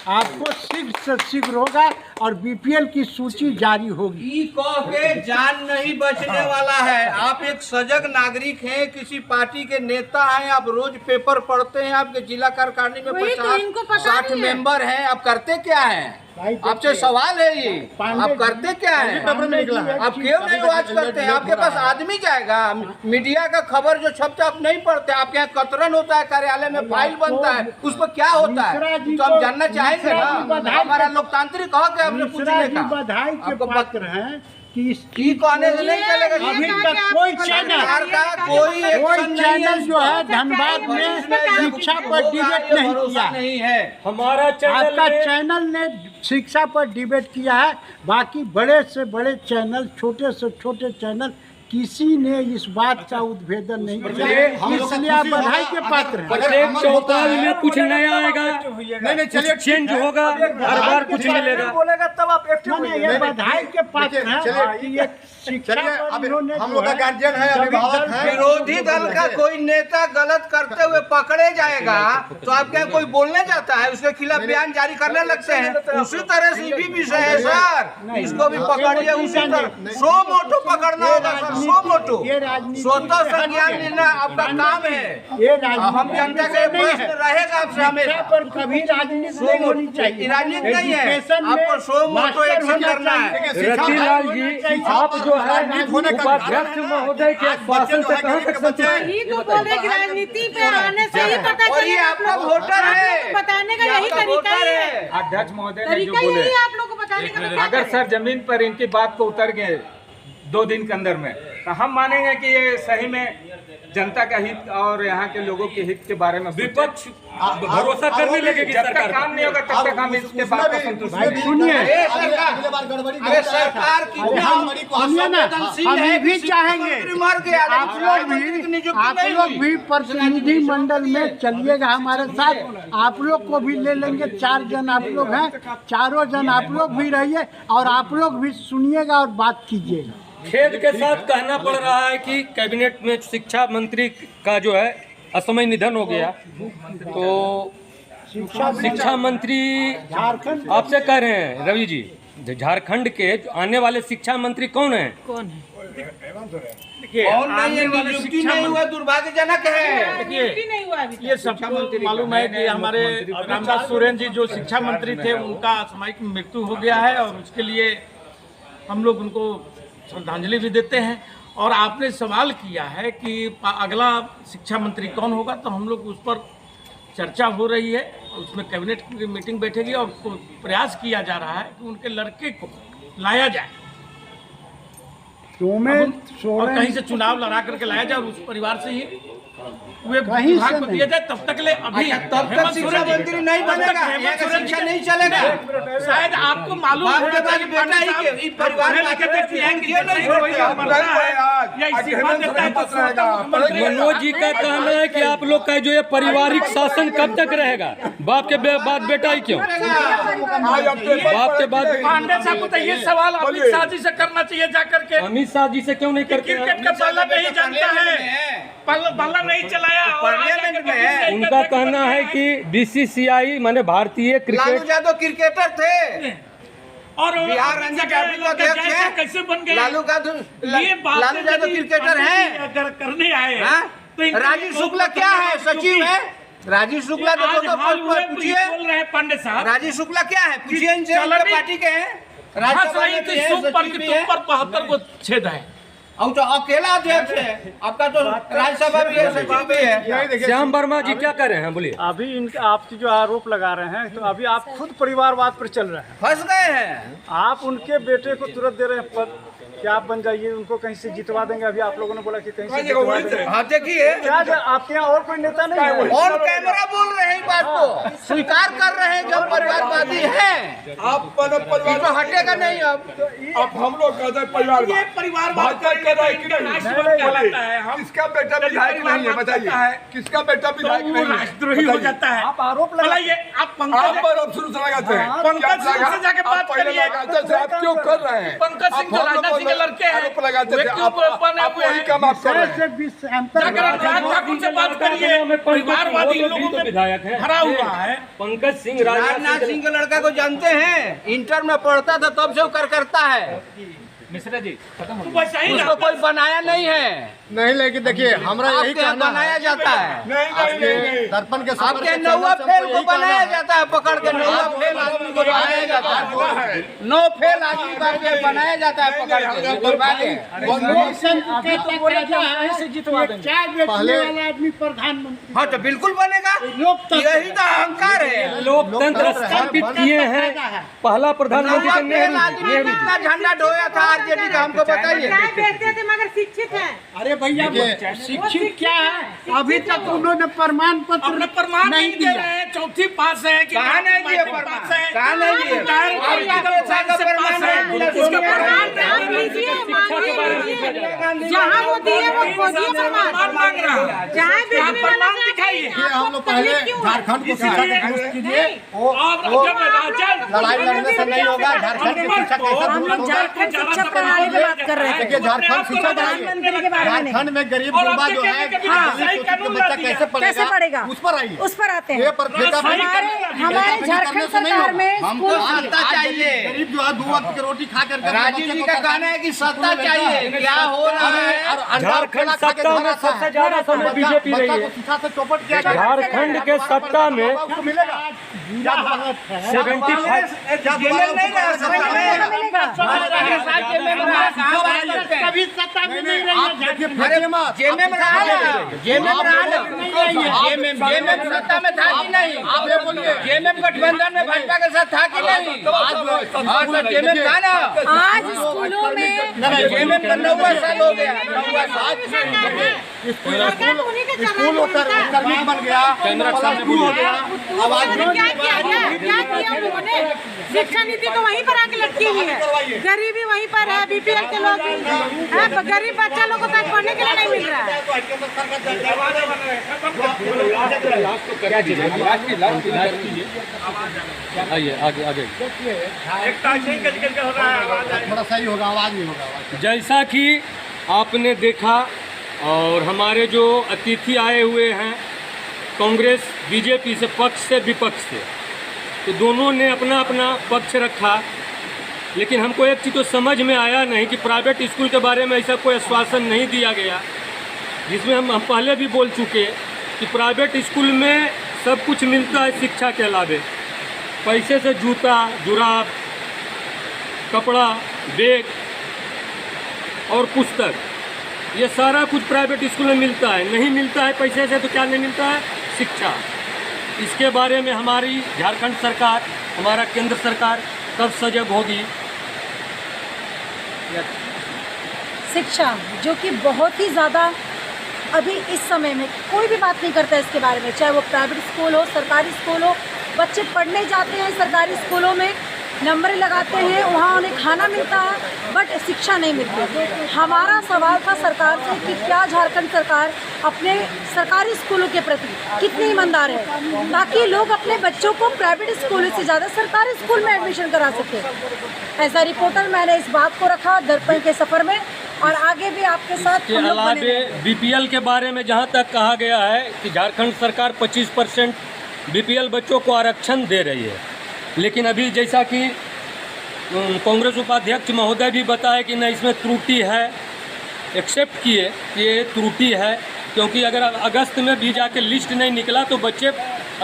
आपको शीघ्र से शीघ्र होगा और बीपीएल की सूची जारी होगी। ई कह के जान नहीं बचने वाला है। आप एक सजग नागरिक हैं, किसी पार्टी के नेता हैं, आप रोज पेपर पढ़ते हैं, आपके जिला कार्यकारिणी में 50-60 मेंबर हैं, आप करते क्या हैं? आपसे सवाल है ये, आप करते क्या है? आप क्यों नहीं आवाज करते हैं? आपके पास आदमी जाएगा, मीडिया का खबर जो छपता आप नहीं पढ़ते, आपके यहाँ कतरन होता है, कार्यालय में फाइल बनता है, उस पर क्या होता है तो हम जानना चाहेंगे ना। हमारा लोकतांत्रिक हक है अपने पूछने का। बधाई के पात्र हैं कि इस कहने से नहीं चलेगा। अभी तक कोई चैनल जो है धनबाद में शिक्षा पर डिबेट नहीं है। हमारा आपका चैनल ने शिक्षा पर डिबेट किया है, बाकी बड़े से बड़े चैनल, छोटे से छोटे चैनल किसी ने इस बात का उद्भेदन नहीं किया, इसलिए आप बधाई के पात्र हैं। प्रत्येक चौपाल में कुछ नया आएगा, नहीं चलिए चेंज होगा, हर बार कुछ मिलेगा। बोलेगा तब आप एक्टिव ये बधाई के पात्र हैं। हम लोग का गार्जियन है, अभिभावक है। विरोधी दल का कोई नेता गलत करते हुए पकड़े जाएगा तो आप क्या कोई बोलने जाता है, उसके खिलाफ बयान जारी करने लगते हैं। उसी तरह से भी विषय है सर, इसको भी पकड़िए उसी तरह। 100 मोटो पकड़ना होगा सर, 100 मोटो। स्वतः संज्ञान लेना आपका काम है। हम जनता के प्रश्न रहेगा आपसे हमेशा, पर कभी राजनीति नहीं होनी चाहिए। राजनीति नहीं है, आपको 100 मोटो एक्शन करना है। रतिलाल जी, आप जो है उपाध्यक्ष महोदय के शासन से कहाँ तक संतुष्ट हैं? यही तो बोल रहे कि राजनीति पे आने से ही पता और ये चलेगा। आपका वोटर है, बताने का यही तरीका ही है। अध्यक्ष महोदय ने जो तरीका बोले, यही आप लोग को बताने का। तो क्या अगर करें? सर जमीन पर इनकी बात को उतर गए 2 दिन के अंदर में, तो हम मानेंगे कि ये सही में जनता का हित और यहाँ के लोगों के हित के बारे में विपक्ष भरोसा करने लगेगी जब सरकार तक काम नहीं होगा तब तक हम इसके बात को संतुष्ट नहीं। सुनिए, अरे सरकार की सुनिए ना, हम भी चाहेंगे आप लोग भी प्रतिनिधि मंडल में चलिएगा हमारे साथ, आप लोग को भी ले लेंगे। 4 जन आप लोग हैं, 4 जन आप लोग भी रहिए और आप लोग भी सुनिएगा और बात कीजिएगा। खेद के साथ कहना पड़ रहा है कि कैबिनेट में शिक्षा मंत्री का जो है असमय निधन हो गया, तो शिक्षा मंत्री आपसे कह रहे हैं रवि जी, झारखंड के आने वाले शिक्षा मंत्री कौन है? कौन नहीं है, नियुक्ति नहीं हुआ, दुर्भाग्यजनक है। देखिए ये सबको मालूम है कि हमारे रामदास सोरेन जी जो शिक्षा मंत्री थे उनका असामयिक मृत्यु हो गया है और उसके लिए हम लोग उनको श्रद्धांजलि भी देते हैं। और आपने सवाल किया है कि अगला शिक्षा मंत्री कौन होगा, तो हम लोग उस पर चर्चा हो रही है, उसमें कैबिनेट की मीटिंग बैठेगी और प्रयास किया जा रहा है कि उनके लड़के को लाया जाए। और कहीं से चुनाव लड़ा करके लाया जाए और उस परिवार से ही वे कहीं विभाग से को नहीं। दिया जाए, तब तक ले अभी तब तक शिक्षा मंत्री नहीं बनेगा, यहाँ का शिक्षा नहीं चलेगा। शायद आपको मालूम बाप होगा बेटा कि की बेटा ही पांडे के- ई परिवार साहब में पढ़े लिखे व्यक्ति हैं कि नहीं छोड़ेगा, मरता है या इस्तीफा देता है तो स्वतः मुख्यमंत्री मनोज जी का कहना है कि आप लोग का जो ये पारिवारिक शासन कब तक रहेगा? बाप के बाद बेटा ही क्यों? बाप के बाद पांडे साहब को तो ये सवाल अमित शाह जी से करना चाहिए जाकर के। अमित शाह जी से क्यों नहीं करते? क्रिकेट का बल्ला नहीं जानता है, बल्ला नहीं चलाया और पार्लियामेंट में है। उनका कहना है कि बीसीसीआई माने भारतीय लालू क्रिकेट यादव क्रिकेटर थे, और बिहार रणजी ट्रॉफी का अध्यक्ष जैसे है। कैसे बन गए? लालू ये बात लालू यादव यदि क्रिकेटर पांडे है। जी अगर करने आए हाँ? तो इनके राजीव लिए शुक्ला बहुत क्या बड़ा है? बात, सचिव है। राजीव शुक्ला को आज तो हाल हुए पूछिए, बोल रहे हैं पांडे साहब। राजीव शुक्ला क्या है? पूछिए इनसे, चलो उनके नहीं। पार्टी के हैं, हंस राज्यसभा रही में भी थी है, सुप पर सचिव कि भी तुम है। पर 72 को छेद है। अब तो अकेला अध्यक्ष है आपका, तो राज्यसभा भी है, सचिव भी है। श्याम वर्मा जी क्या कर रहे हैं? बोलिए। अभी इनके आपकी जो आरोप लगा रहे हैं, तो अभी आप खुद परिवारवाद पर चल रहे हैं। फंस गए हैं। आप उनके बेटे को तुरंत दे रहे हैं पद कि आप बन जाइए, उनको कहीं से जितवा देंगे। अभी आप लोगों ने बोला कि कहीं से जितवा देंगे। हाँ देखिए, क्या आपके यहाँ और कोई नेता नहीं है? ऑन कैमरा बोल रहे हैं, बात को स्वीकार कर रहे हैं, जब परिवारवादी हैं आप परिवार तो हटेगा नहीं। अब हम लोग कहते हैं परिवार ये परिवारवाद भाजपा कर रहा है कि नहीं? राष्ट्रवाद कहलाता है। हम किसका बेटा विधायक नहीं है बताइए? किसका बेटा विधायक तो नहीं है? राष्ट्रद्रोही हो जाता है। आप आरोप लगाइए, आप आप पंकज पर अब शुरू से लगाते हैं। पंकज क्या सिंह से जाके आप बात पहले करिए। लगाते थे, आप क्यों कर रहे हैं? पंकज सिंह तो राजनाथ सिंह के लड़के हैं। आरोप लगाते वे थे, क्यों आप बने हुए वही हैं? काम आप कर रहे हैं। जाकर अनुराग ठाकुर से बात करिए। परिवारवादी लोगों में विधायक है, भरा हुआ है। पंकज सिंह राजनाथ सिंह के लड़का को जानते हैं, इंटर में पढ़ता था तब से वो करता है। मिश्रा जी खत्म हो तो वैसा ही उसको कोई बनाया नहीं है, नहीं, लेकिन देखिए हमरा यही आपके यहाँ कहना बनाया है, जाता है। आपके दर्पण के सफर आपके के नौवा चैनल से फेल हमको को यही कहना बनाया है। जाता है, पकड़ के नौवा फेल आदमी को बनाया जाता है। 9 फेल आदमी का बनाया जाता है, पकड़ के बर्बाद है। अभी तो बोला कि हम कहीं से जितवा देंगे। पहले वाला आदमी प्रधानमंत्री हाँ तो बिल्कुल बनेगा, यही तो अहंकार है। लोकतंत्र स्थापित किए हैं। पहला प्रधानमंत्री नौवा तो फेल आदमी नेहरू जी। कितना झंडा ढोया था आरजेडी का, हमको बताइए। चाय बेचते थे मगर शिक्षित हैं। अरे भैया शिक्षित क्या है? अभी तक उन्होंने प्रमाण अपने पत्र प्रमाण नहीं नहीं दे दिया। रहे हैं। चौथी पास है कि कहाँ नहीं दिए मैट्रिक प्रमाण? पास है? कहाँ नहीं दिए? रिटायर आप से प्रमाण पास है। नहीं दिए। इसका प्रमाण प्रमाण लीजिए, मांगिए। जहाँ वो दिए वो खोजिए प्रमाण। मांग रहा है। जहाँ आप बिजली वाला प्रमाण से दिखाइए। ये हम लोग पहले झारखंड को शिक्षा के दुरुस्त कीजिए। और वो जब राजन लड़ाई लड़ने से नहीं होगा। झारखंड की शिक्षा कैसे हम लोग दुरुस्त होगा? झारखंड शिक्षा प्रणाली पे बात कर रहे थे। देखिए झारखंड शिक्षा प्रधानमंत्री के बारे में नहीं। झारखंड में गरीब और गुरबा आपके जो है, कहने के हाँ, बिना सही दलित कानून बच्चा ला दिया। कैसे पढ़ेगा? उस पर आइए। उस पर आते ये हैं। पर फेंका हमारे झारखंड सरकार में हमको सत्ता चाहिए। गरीब जो है 2 वक्त की रोटी खा करके राजीव जी का कहना है कि सत्ता चाहिए, क्या हो रहा है? झारखंड सत्ता में सबसे ज्यादा समय बीजेपी रही है। शिक्षा से चौपट किया गया। झारखंड के सत्ता में उसको मिलेगा 75 जेल नहीं रहा सत्ता में। कभी सत्ता में नहीं रही है। देखिए फेंकिए मत। जेएमएम रहा ना, जेएमएम रहा ना, जेएमएम सत्ता में था कि नहीं? आप ये बोलिए। जेएमएम गठबंधन में भाजपा के साथ था कि नहीं? हाँ तो जेएमएम था ना। आज स्कूलों में जेएमएम का 9वां साल हो गया, 9वां साल। स्कूल होकर कर्मी बन गया, स्कूल हो गया। अब आज क्या किया है? क्या किया उन लोगों ने? शिक्षा नीति तो वहीं पर आके लटकी हुई है। गरीबी वहीं पर है, बीपीएल के लोग हैं, गरीब बच्चा लोगों को तक पढ़ने के लिए नहीं मिल रहा है। आइए आगे आगे। थोड़ा सही होगा, आवाज नहीं होगा। जैसा कि आपने देखा और हमारे जो अतिथि आए हुए हैं कांग्रेस बीजेपी से, पक्ष से विपक्ष से, तो दोनों ने अपना अपना पक्ष रखा। लेकिन हमको एक चीज़ तो समझ में आया नहीं कि प्राइवेट स्कूल के बारे में ऐसा कोई आश्वासन नहीं दिया गया, जिसमें हम पहले भी बोल चुके कि प्राइवेट स्कूल में सब कुछ मिलता है शिक्षा के अलावे। पैसे से जूता, जुराब, कपड़ा, बैग और पुस्तक, ये सारा कुछ प्राइवेट स्कूल में मिलता है। नहीं मिलता है पैसे से तो क्या नहीं मिलता है? शिक्षा। इसके बारे में हमारी झारखंड सरकार, हमारा केंद्र सरकार कब सजग होगी? शिक्षा जो कि बहुत ही ज़्यादा अभी इस समय में कोई भी बात नहीं करता है इसके बारे में, चाहे वो प्राइवेट स्कूल हो, सरकारी स्कूल हो। बच्चे पढ़ने जाते हैं सरकारी स्कूलों में, नंबर लगाते हैं, वहाँ उन्हें खाना मिलता है, बट शिक्षा नहीं मिलती। हमारा सवाल था सरकार से कि क्या झारखंड सरकार अपने सरकारी स्कूलों के प्रति कितनी ईमानदार है, ताकि लोग अपने बच्चों को प्राइवेट स्कूलों से ज़्यादा सरकारी स्कूल में एडमिशन करा सके। एज अ रिपोर्टर मैंने इस बात को रखा दर्पण के सफ़र में, और आगे भी आपके साथ के अलावे बीपीएल के बारे में जहां तक कहा गया है कि झारखंड सरकार 25% बीपीएल बच्चों को आरक्षण दे रही है, लेकिन अभी जैसा कि कांग्रेस उपाध्यक्ष महोदय भी बताया कि नहीं, इसमें त्रुटि है, एक्सेप्ट किए कि ये त्रुटि है, क्योंकि अगर अगस्त में भी जाके लिस्ट नहीं निकला तो बच्चे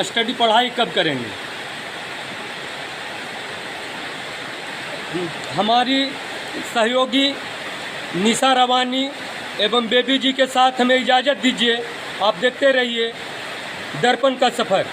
स्टडी पढ़ाई कब करेंगे। हमारी सहयोगी निशा रवानी एवं बेबी जी के साथ हमें इजाज़त दीजिए। आप देखते रहिए दर्पण का सफ़र।